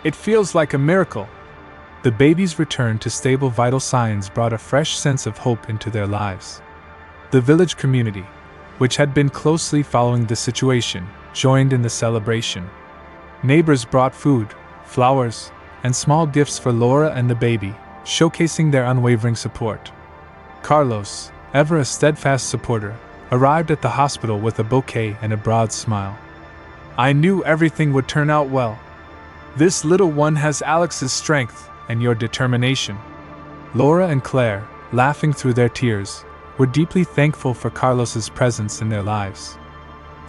It feels like a miracle." The baby's return to stable vital signs brought a fresh sense of hope into their lives. The village community, which had been closely following the situation, joined in the celebration. Neighbors brought food, flowers, and small gifts for Laura and the baby, showcasing their unwavering support. Carlos, ever a steadfast supporter, arrived at the hospital with a bouquet and a broad smile. "I knew everything would turn out well. This little one has Alex's strength and your determination." Laura and Claire, laughing through their tears, were deeply thankful for Carlos's presence in their lives.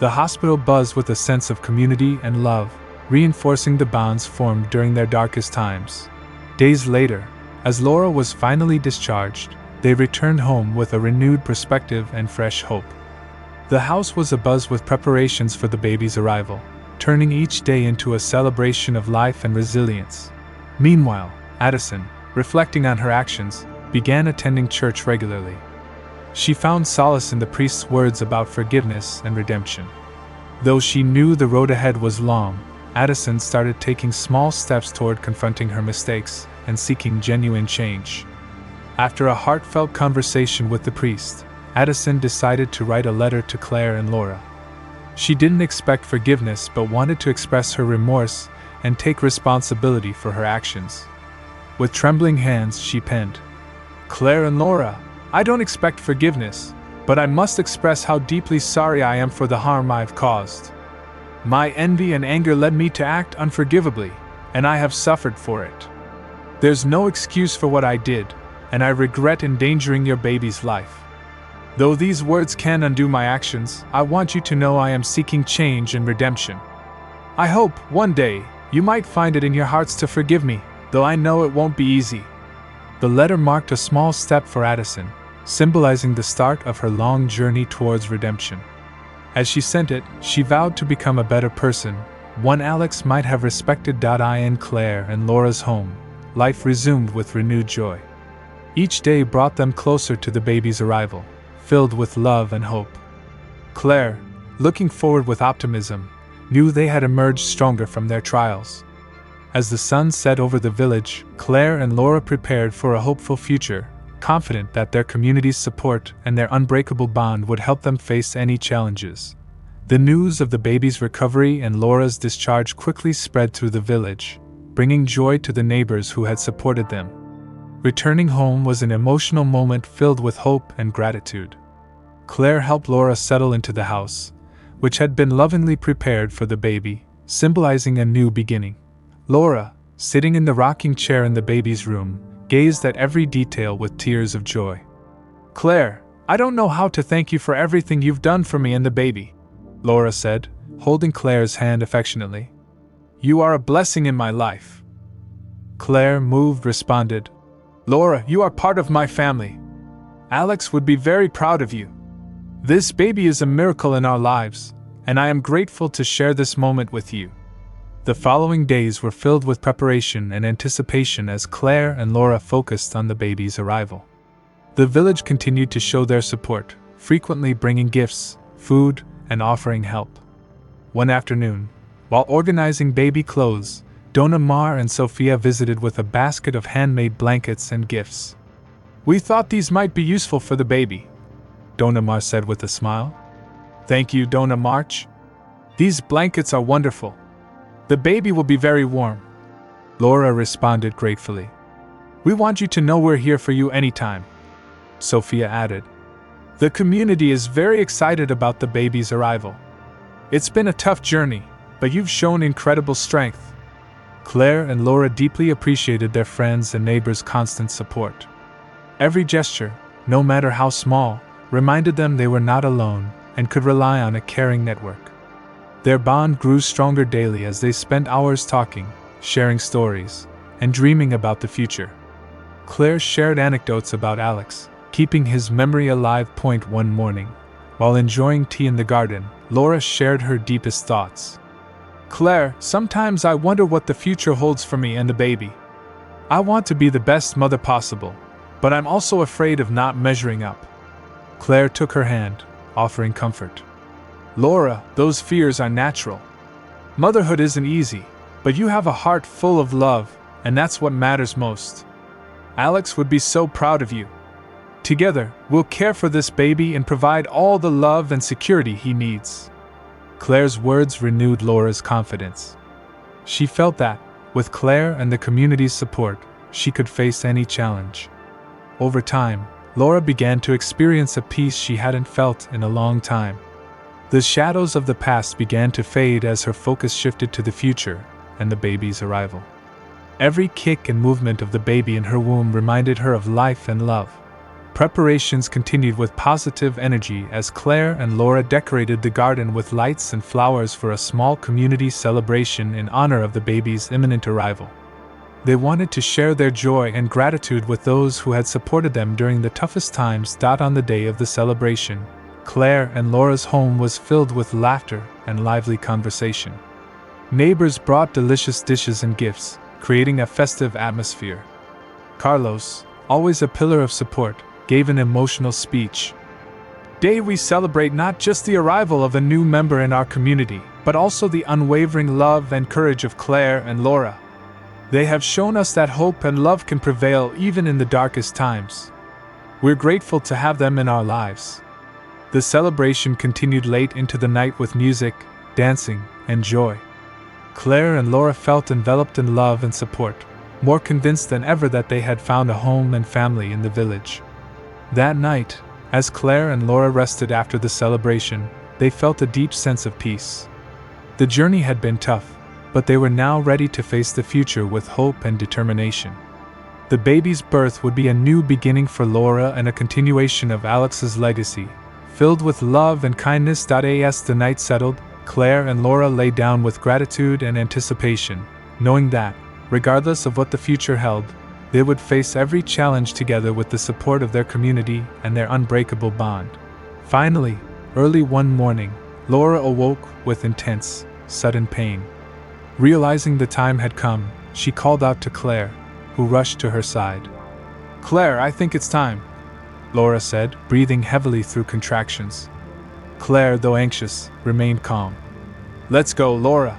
The hospital buzzed with a sense of community and love, reinforcing the bonds formed during their darkest times. Days later, as Laura was finally discharged, they returned home with a renewed perspective and fresh hope. The house was abuzz with preparations for the baby's arrival, turning each day into a celebration of life and resilience. Meanwhile, Addison, reflecting on her actions, began attending church regularly. She found solace in the priest's words about forgiveness and redemption. Though she knew the road ahead was long, Addison started taking small steps toward confronting her mistakes and seeking genuine change. After a heartfelt conversation with the priest, Addison decided to write a letter to Claire and Laura. She didn't expect forgiveness but wanted to express her remorse and take responsibility for her actions. With trembling hands, she penned, "Claire and Laura, I don't expect forgiveness, but I must express how deeply sorry I am for the harm I've caused. My envy and anger led me to act unforgivably, and I have suffered for it. There's no excuse for what I did, and I regret endangering your baby's life. Though these words can undo my actions, I want you to know I am seeking change and redemption. I hope, one day, you might find it in your hearts to forgive me, though I know it won't be easy." The letter marked a small step for Addison, symbolizing the start of her long journey towards redemption. As she sent it, she vowed to become a better person, one Alex might have respected. In Claire and Laura's home, life resumed with renewed joy. Each day brought them closer to the baby's arrival, filled with love and hope. Claire, looking forward with optimism, knew they had emerged stronger from their trials. As the sun set over the village, Claire and Laura prepared for a hopeful future, confident that their community's support and their unbreakable bond would help them face any challenges. The news of the baby's recovery and Laura's discharge quickly spread through the village, bringing joy to the neighbors who had supported them. Returning home was an emotional moment filled with hope and gratitude. Claire helped Laura settle into the house, which had been lovingly prepared for the baby, symbolizing a new beginning. Laura, sitting in the rocking chair in the baby's room, gazed at every detail with tears of joy. "Claire, I don't know how to thank you for everything you've done for me and the baby," Laura said, holding Claire's hand affectionately. "You are a blessing in my life." Claire, moved, responded, "Laura, you are part of my family. Alex would be very proud of you. This baby is a miracle in our lives, and I am grateful to share this moment with you." The following days were filled with preparation and anticipation as Claire and Laura focused on the baby's arrival. The village continued to show their support, frequently bringing gifts, food, and offering help. One afternoon, while organizing baby clothes, Dona Mar and Sophia visited with a basket of handmade blankets and gifts. "We thought these might be useful for the baby," Dona Mar said with a smile. "Thank you, Dona March. These blankets are wonderful. The baby will be very warm," Laura responded gratefully. "We want you to know we're here for you anytime," Sophia added. "The community is very excited about the baby's arrival. It's been a tough journey, but you've shown incredible strength." Claire and Laura deeply appreciated their friends' and neighbors' constant support. Every gesture, no matter how small, reminded them they were not alone and could rely on a caring network. Their bond grew stronger daily as they spent hours talking, sharing stories, and dreaming about the future. Claire shared anecdotes about Alex, keeping his memory alive. One morning, while enjoying tea in the garden, Laura shared her deepest thoughts. "Claire, sometimes I wonder what the future holds for me and the baby. I want to be the best mother possible, but I'm also afraid of not measuring up." Claire took her hand, offering comfort. "Laura, those fears are natural. Motherhood isn't easy, but you have a heart full of love, and that's what matters most. Alex would be so proud of you. Together, we'll care for this baby and provide all the love and security he needs." Claire's words renewed Laura's confidence. She felt that, with Claire and the community's support, she could face any challenge. Over time, Laura began to experience a peace she hadn't felt in a long time. The shadows of the past began to fade as her focus shifted to the future and the baby's arrival. Every kick and movement of the baby in her womb reminded her of life and love. Preparations continued with positive energy as Claire and Laura decorated the garden with lights and flowers for a small community celebration in honor of the baby's imminent arrival. They wanted to share their joy and gratitude with those who had supported them during the toughest times. On the day of the celebration, Claire and Laura's home was filled with laughter and lively conversation. Neighbors brought delicious dishes and gifts, creating a festive atmosphere. Carlos, always a pillar of support, gave an emotional speech. "Today we celebrate not just the arrival of a new member in our community, but also the unwavering love and courage of Claire and Laura. They have shown us that hope and love can prevail even in the darkest times. We're grateful to have them in our lives." The celebration continued late into the night with music, dancing, and joy. Claire and Laura felt enveloped in love and support, more convinced than ever that they had found a home and family in the village. That night, as Claire and Laura rested after the celebration, they felt a deep sense of peace. The journey had been tough, but they were now ready to face the future with hope and determination. The baby's birth would be a new beginning for Laura and a continuation of Alex's legacy, filled with love and kindness. As the night settled, Claire and Laura lay down with gratitude and anticipation, knowing that, regardless of what the future held, they would face every challenge together with the support of their community and their unbreakable bond. Finally, early one morning, Laura awoke with intense, sudden pain. Realizing the time had come, she called out to Claire, who rushed to her side. "Claire, I think it's time," Laura said, breathing heavily through contractions. Claire, though anxious, remained calm. "Let's go, Laura.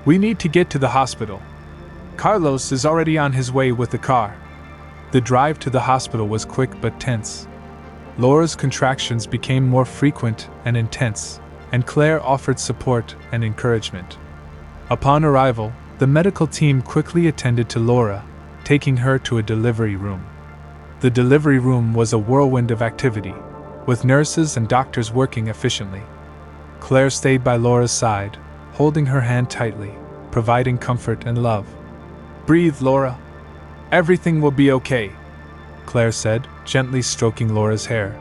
We need to get to the hospital. Carlos is already on his way with the car." The drive to the hospital was quick but tense. Laura's contractions became more frequent and intense, and Claire offered support and encouragement. Upon arrival, the medical team quickly attended to Laura, taking her to a delivery room. The delivery room was a whirlwind of activity, with nurses and doctors working efficiently. Claire stayed by Laura's side, holding her hand tightly, providing comfort and love. "Breathe, Laura. Everything will be okay," Claire said, gently stroking Laura's hair.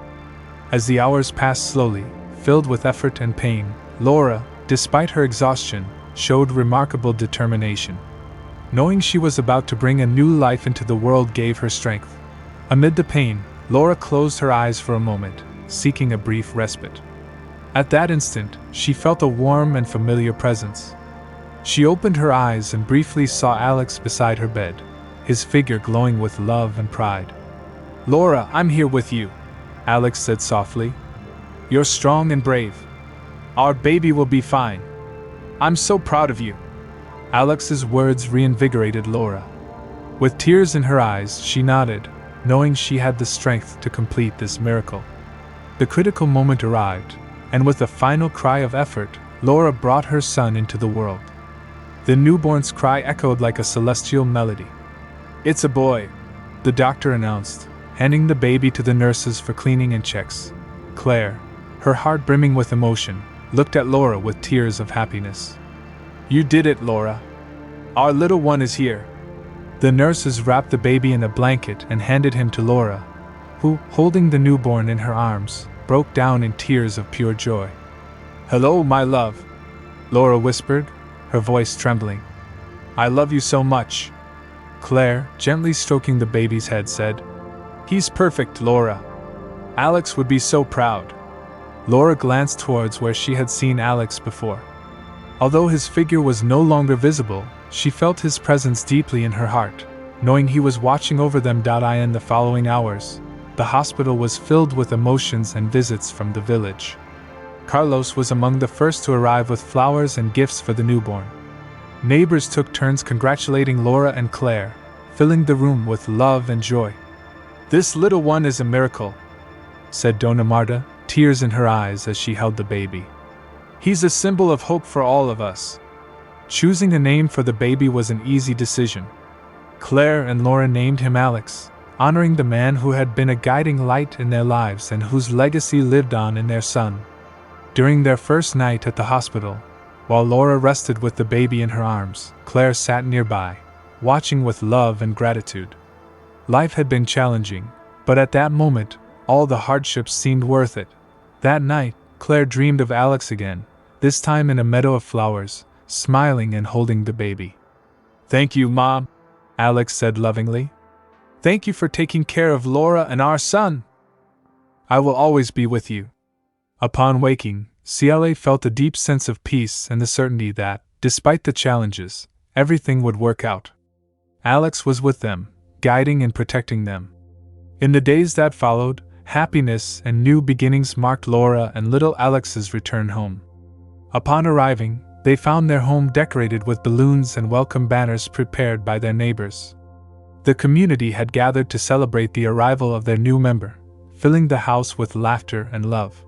As the hours passed slowly, filled with effort and pain, Laura, despite her exhaustion, showed remarkable determination. Knowing she was about to bring a new life into the world gave her strength. Amid the pain, Laura closed her eyes for a moment, seeking a brief respite. At that instant, she felt a warm and familiar presence. She opened her eyes and briefly saw Alex beside her bed, his figure glowing with love and pride. "Laura, I'm here with you," Alex said softly. "You're strong and brave. Our baby will be fine. I'm so proud of you." Alex's words reinvigorated Laura. With tears in her eyes, she nodded, knowing she had the strength to complete this miracle. The critical moment arrived, and with a final cry of effort, Laura brought her son into the world. The newborn's cry echoed like a celestial melody. "It's a boy," the doctor announced, handing the baby to the nurses for cleaning and checks. Claire, her heart brimming with emotion, looked at Laura with tears of happiness. "You did it, Laura. Our little one is here." The nurses wrapped the baby in a blanket and handed him to Laura, who, holding the newborn in her arms, broke down in tears of pure joy. "Hello, my love," Laura whispered, her voice trembling. "I love you so much." Claire, gently stroking the baby's head, said, "He's perfect, Laura. Alex would be so proud." Laura glanced towards where she had seen Alex before. Although his figure was no longer visible, she felt his presence deeply in her heart, knowing he was watching over them. In the following hours, the hospital was filled with emotions and visits from the village. Carlos was among the first to arrive with flowers and gifts for the newborn. Neighbors took turns congratulating Laura and Claire, filling the room with love and joy. "This little one is a miracle," said Dona Marta, tears in her eyes as she held the baby. "He's a symbol of hope for all of us." Choosing a name for the baby was an easy decision. Claire and Laura named him Alex, honoring the man who had been a guiding light in their lives and whose legacy lived on in their son. During their first night at the hospital, while Laura rested with the baby in her arms, Claire sat nearby, watching with love and gratitude. Life had been challenging, but at that moment, all the hardships seemed worth it. That night, Claire dreamed of Alex again, this time in a meadow of flowers, smiling and holding the baby. "Thank you, Mom," Alex said lovingly. "Thank you for taking care of Laura and our son. I will always be with you." Upon waking, Ciele felt a deep sense of peace and the certainty that, despite the challenges, everything would work out. Alex was with them, guiding and protecting them. In the days that followed, happiness and new beginnings marked Laura and little Alex's return home. Upon arriving, they found their home decorated with balloons and welcome banners prepared by their neighbors. The community had gathered to celebrate the arrival of their new member, filling the house with laughter and love.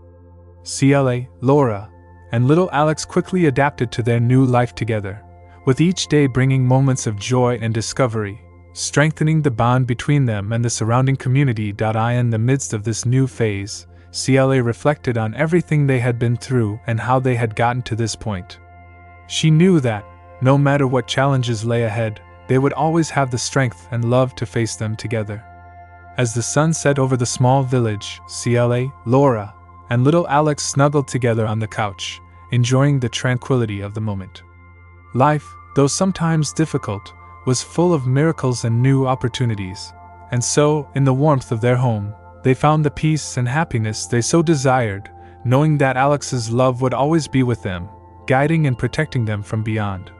Ciele, Laura, and little Alex quickly adapted to their new life together, with each day bringing moments of joy and discovery, strengthening the bond between them and the surrounding community. In the midst of this new phase, Ciele reflected on everything they had been through and how they had gotten to this point. She knew that, no matter what challenges lay ahead, they would always have the strength and love to face them together. As the sun set over the small village, Ciele, Laura, and little Alex snuggled together on the couch, enjoying the tranquility of the moment. Life, though sometimes difficult, was full of miracles and new opportunities, and so, in the warmth of their home, they found the peace and happiness they so desired, knowing that Alex's love would always be with them, guiding and protecting them from beyond.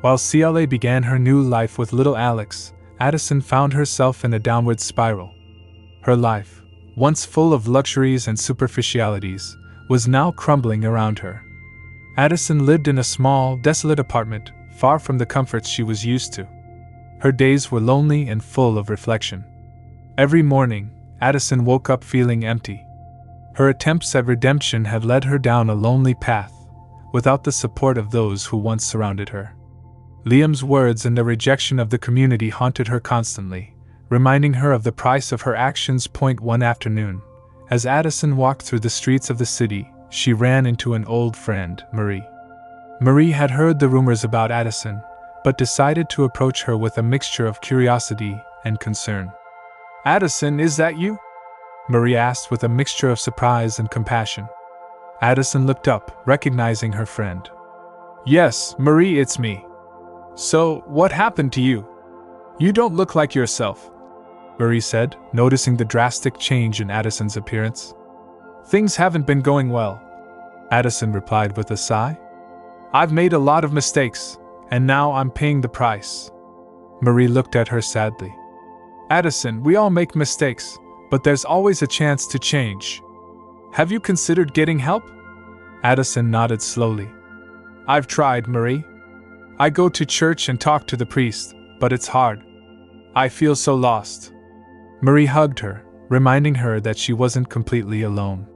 While CLA began her new life with little Alex, Addison found herself in a downward spiral. Her life, once full of luxuries and superficialities, was now crumbling around her. Addison lived in a small, desolate apartment, far from the comforts she was used to. Her days were lonely and full of reflection. Every morning, Addison woke up feeling empty. Her attempts at redemption had led her down a lonely path, without the support of those who once surrounded her. Liam's words and the rejection of the community haunted her constantly, reminding her of the price of her actions. One afternoon, as Addison walked through the streets of the city, she ran into an old friend, Marie. Marie had heard the rumors about Addison, but decided to approach her with a mixture of curiosity and concern. "Addison, is that you?" Marie asked with a mixture of surprise and compassion. Addison looked up, recognizing her friend. "Yes, Marie, it's me. So, what happened to you? You don't look like yourself," Marie said, noticing the drastic change in Addison's appearance. "Things haven't been going well," Addison replied with a sigh. "I've made a lot of mistakes, and now I'm paying the price." Marie looked at her sadly. "Addison, we all make mistakes, but there's always a chance to change. Have you considered getting help?" Addison nodded slowly. "I've tried, Marie. I go to church and talk to the priest, but it's hard. I feel so lost." Marie hugged her, reminding her that she wasn't completely alone.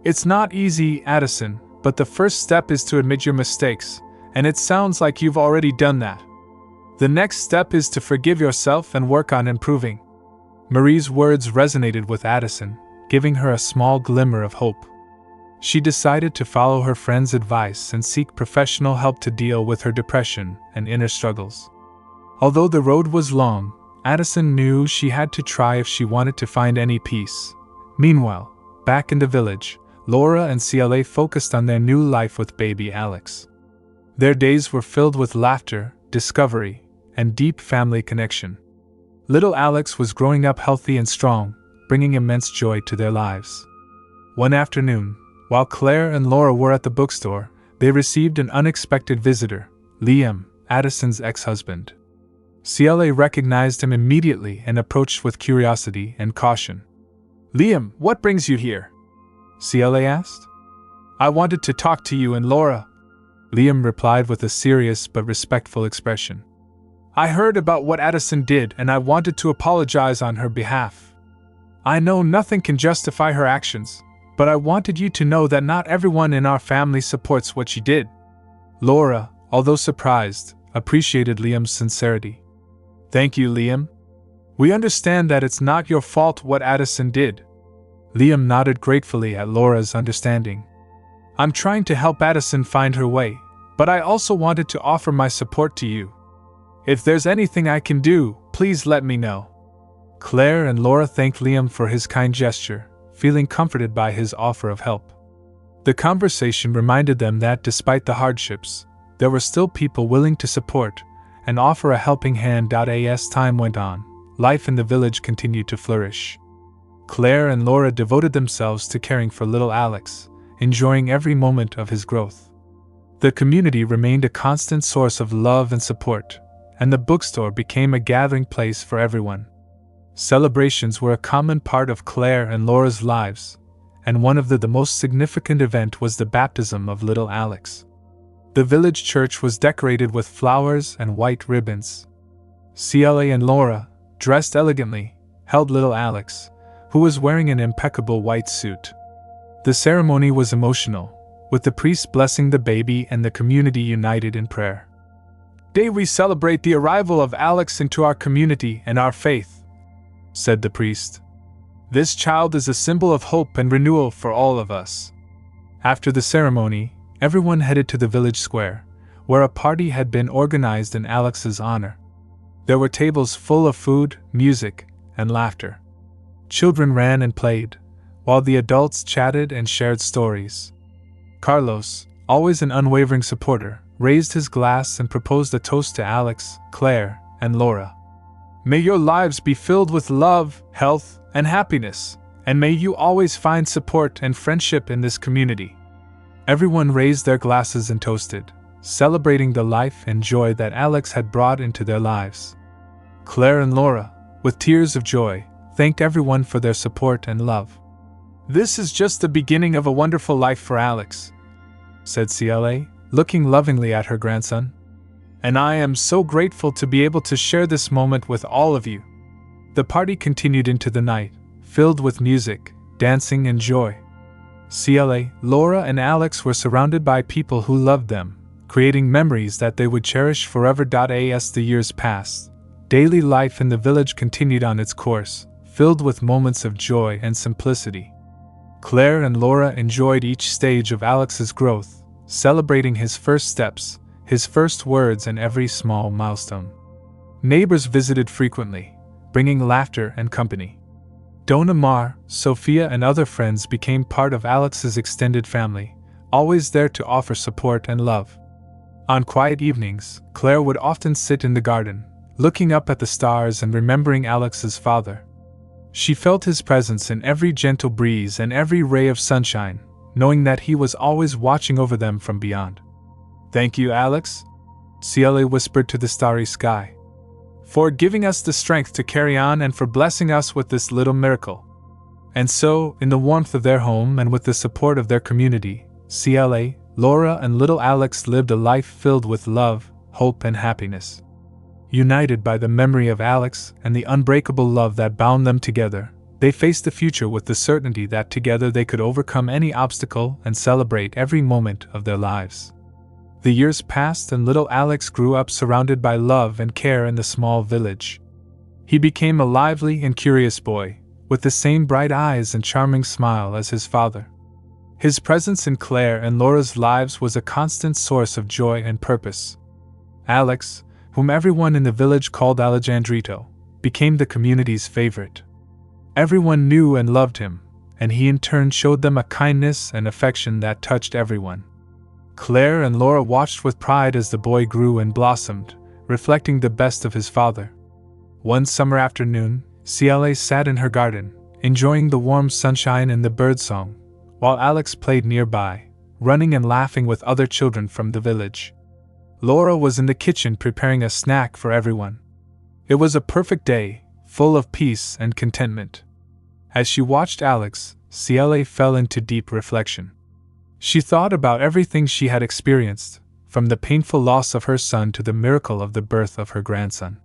"It's not easy, Addison, but the first step is to admit your mistakes, and it sounds like you've already done that. The next step is to forgive yourself and work on improving." Marie's words resonated with Addison, giving her a small glimmer of hope. She decided to follow her friend's advice and seek professional help to deal with her depression and inner struggles. Although the road was long, Addison knew she had to try if she wanted to find any peace. Meanwhile, back in the village, Laura and CLA focused on their new life with baby Alex. Their days were filled with laughter, discovery, and deep family connection. Little Alex was growing up healthy and strong, bringing immense joy to their lives. One afternoon, while Claire and Laura were at the bookstore, they received an unexpected visitor, Liam, Addison's ex-husband. CLA recognized him immediately and approached with curiosity and caution. "Liam, what brings you here?" CLA asked. "I wanted to talk to you and Laura," Liam replied with a serious but respectful expression. "I heard about what Addison did and I wanted to apologize on her behalf. I know nothing can justify her actions, but I wanted you to know that not everyone in our family supports what she did." Laura, although surprised, appreciated Liam's sincerity. "Thank you, Liam. We understand that it's not your fault what Addison did." Liam nodded gratefully at Laura's understanding. "I'm trying to help Addison find her way, but I also wanted to offer my support to you. If there's anything I can do, please let me know." Claire and Laura thanked Liam for his kind gesture, feeling comforted by his offer of help. The conversation reminded them that despite the hardships, there were still people willing to support and offer a helping hand. As time went on, life in the village continued to flourish. Claire and Laura devoted themselves to caring for little Alex, enjoying every moment of his growth. The community remained a constant source of love and support, and the bookstore became a gathering place for everyone. Celebrations were a common part of Claire and Laura's lives, and one of the most significant events was the baptism of little Alex. The village church was decorated with flowers and white ribbons. CLA and Laura, dressed elegantly, held little Alex, who was wearing an impeccable white suit. The ceremony was emotional, with the priest blessing the baby and the community united in prayer. "Today we celebrate the arrival of Alex into our community and our faith," said the priest. "This child is a symbol of hope and renewal for all of us." After the ceremony, everyone headed to the village square, where a party had been organized in Alex's honor. There were tables full of food, music, and laughter. Children ran and played, while the adults chatted and shared stories. Carlos, always an unwavering supporter, raised his glass and proposed a toast to Alex, Claire, and Laura. "May your lives be filled with love, health, and happiness, And may you always find support and friendship in this community." Everyone raised their glasses and toasted, celebrating the life and joy that Alex had brought into their lives. Claire and Laura, with tears of joy, thanked everyone for their support and love. "This is just the beginning of a wonderful life for Alex," said CLA, looking lovingly at her grandson. "And I am so grateful to be able to share this moment with all of you." The party continued into the night, filled with music, dancing, and joy. CLA, Laura, and Alex were surrounded by people who loved them, creating memories that they would cherish forever. As the years passed, daily life in the village continued on its course, filled with moments of joy and simplicity. Claire and Laura enjoyed each stage of Alex's growth, celebrating his first steps, his first words, and every small milestone. Neighbors visited frequently, bringing laughter and company. Dona Maar, Sophia, and other friends became part of Alex's extended family, always there to offer support and love. On quiet evenings, Claire would often sit in the garden, looking up at the stars and remembering Alex's father. She felt his presence in every gentle breeze and every ray of sunshine, knowing that he was always watching over them from beyond. "Thank you, Alex," CLA whispered to the starry sky, "for giving us the strength to carry on and for blessing us with this little miracle." And so, in the warmth of their home and with the support of their community, CLA, Laura, and little Alex lived a life filled with love, hope, and happiness. United by the memory of Alex and the unbreakable love that bound them together, they faced the future with the certainty that together they could overcome any obstacle and celebrate every moment of their lives. The years passed and little Alex grew up surrounded by love and care in the small village. He became a lively and curious boy, with the same bright eyes and charming smile as his father. His presence in Claire and Laura's lives was a constant source of joy and purpose. Alex, whom everyone in the village called Alejandrito, became the community's favorite. Everyone knew and loved him, and he in turn showed them a kindness and affection that touched everyone. Claire and Laura watched with pride as the boy grew and blossomed, reflecting the best of his father. One summer afternoon, CLA sat in her garden, enjoying the warm sunshine and the birdsong, while Alex played nearby, running and laughing with other children from the village. Laura was in the kitchen preparing a snack for everyone. It was a perfect day, full of peace and contentment. As she watched Alex, CLA fell into deep reflection. She thought about everything she had experienced, from the painful loss of her son to the miracle of the birth of her grandson.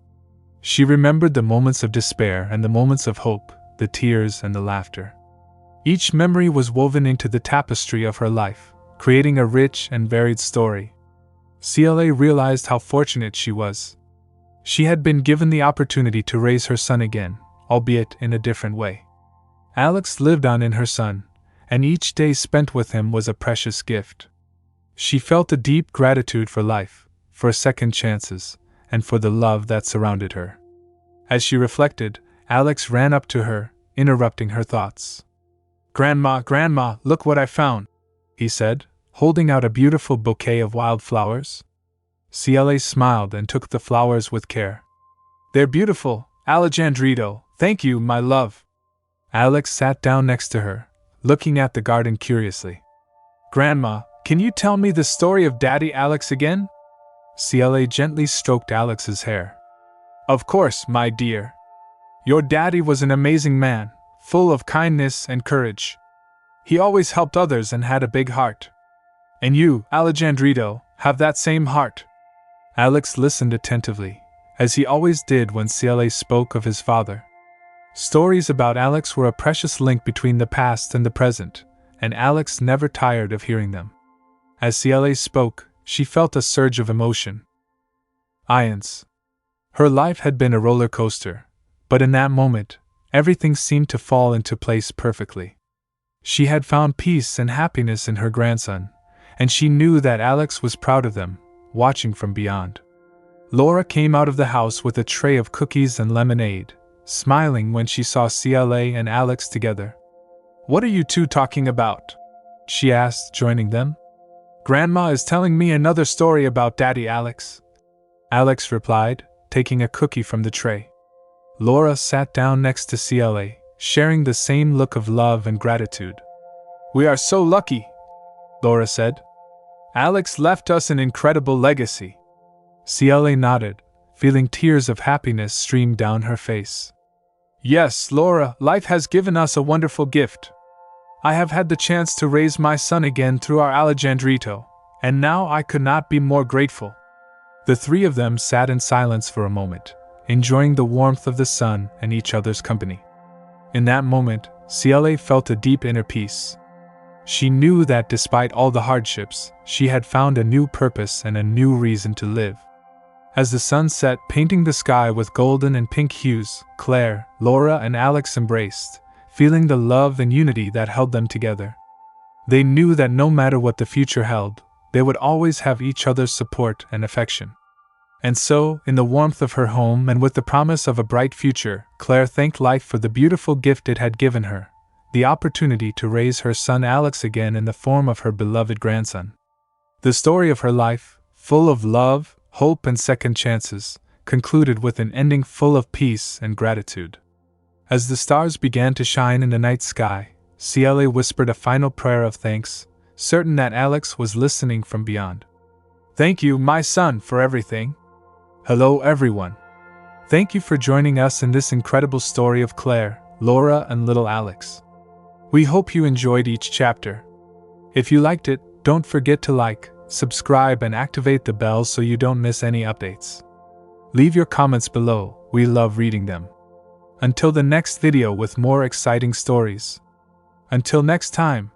She remembered the moments of despair and the moments of hope, the tears and the laughter. Each memory was woven into the tapestry of her life, creating a rich and varied story. CLA realized how fortunate she was. She had been given the opportunity to raise her son again, albeit in a different way. Alex lived on in her son, and each day spent with him was a precious gift. She felt a deep gratitude for life, for second chances, and for the love that surrounded her. As she reflected, Alex ran up to her, interrupting her thoughts. Grandma, look what I found," he said, holding out a beautiful bouquet of wildflowers. CLA smiled and took the flowers with care. "They're beautiful, Alejandrito, thank you, my love." Alex sat down next to her, looking at the garden curiously. "Grandma, can you tell me the story of Daddy Alex again?" CLA gently stroked Alex's hair. "Of course, my dear. Your daddy was an amazing man, full of kindness and courage. He always helped others and had a big heart. And you, Alejandrito, have that same heart." Alex listened attentively, as he always did when CLA spoke of his father. Stories about Alex were a precious link between the past and the present, and Alex never tired of hearing them. As CLA spoke, she felt a surge of emotion. Her life had been a roller coaster, but in that moment, everything seemed to fall into place perfectly. She had found peace and happiness in her grandson, and she knew that Alex was proud of them, watching from beyond. Laura came out of the house with a tray of cookies and lemonade, smiling when she saw CLA and Alex together. "What are you two talking about?" she asked, joining them. "Grandma is telling me another story about Daddy Alex," Alex replied, taking a cookie from the tray. Laura sat down next to CLA, sharing the same look of love and gratitude. "We are so lucky," Laura said. "Alex left us an incredible legacy." CLA nodded, feeling tears of happiness stream down her face. "Yes, Laura, life has given us a wonderful gift. I have had the chance to raise my son again through our Alejandrito, and now I could not be more grateful." The three of them sat in silence for a moment, enjoying the warmth of the sun and each other's company. In that moment, CLA felt a deep inner peace. She knew that despite all the hardships, she had found a new purpose and a new reason to live. As the sun set, painting the sky with golden and pink hues, Claire, Laura, and Alex embraced, feeling the love and unity that held them together. They knew that no matter what the future held, they would always have each other's support and affection. And so, in the warmth of her home and with the promise of a bright future, Claire thanked life for the beautiful gift it had given her, the opportunity to raise her son Alex again in the form of her beloved grandson. The story of her life, full of love, hope, and second chances, concluded with an ending full of peace and gratitude. As the stars began to shine in the night sky, CLA whispered a final prayer of thanks, certain that Alex was listening from beyond. "Thank you, my son, for everything." Hello everyone. Thank you for joining us in this incredible story of Claire, Laura, and little Alex. We hope you enjoyed each chapter. If you liked it, don't forget to like, subscribe, and activate the bell so you don't miss any updates. Leave your comments below, we love reading them. Until the next video with more exciting stories. Until next time.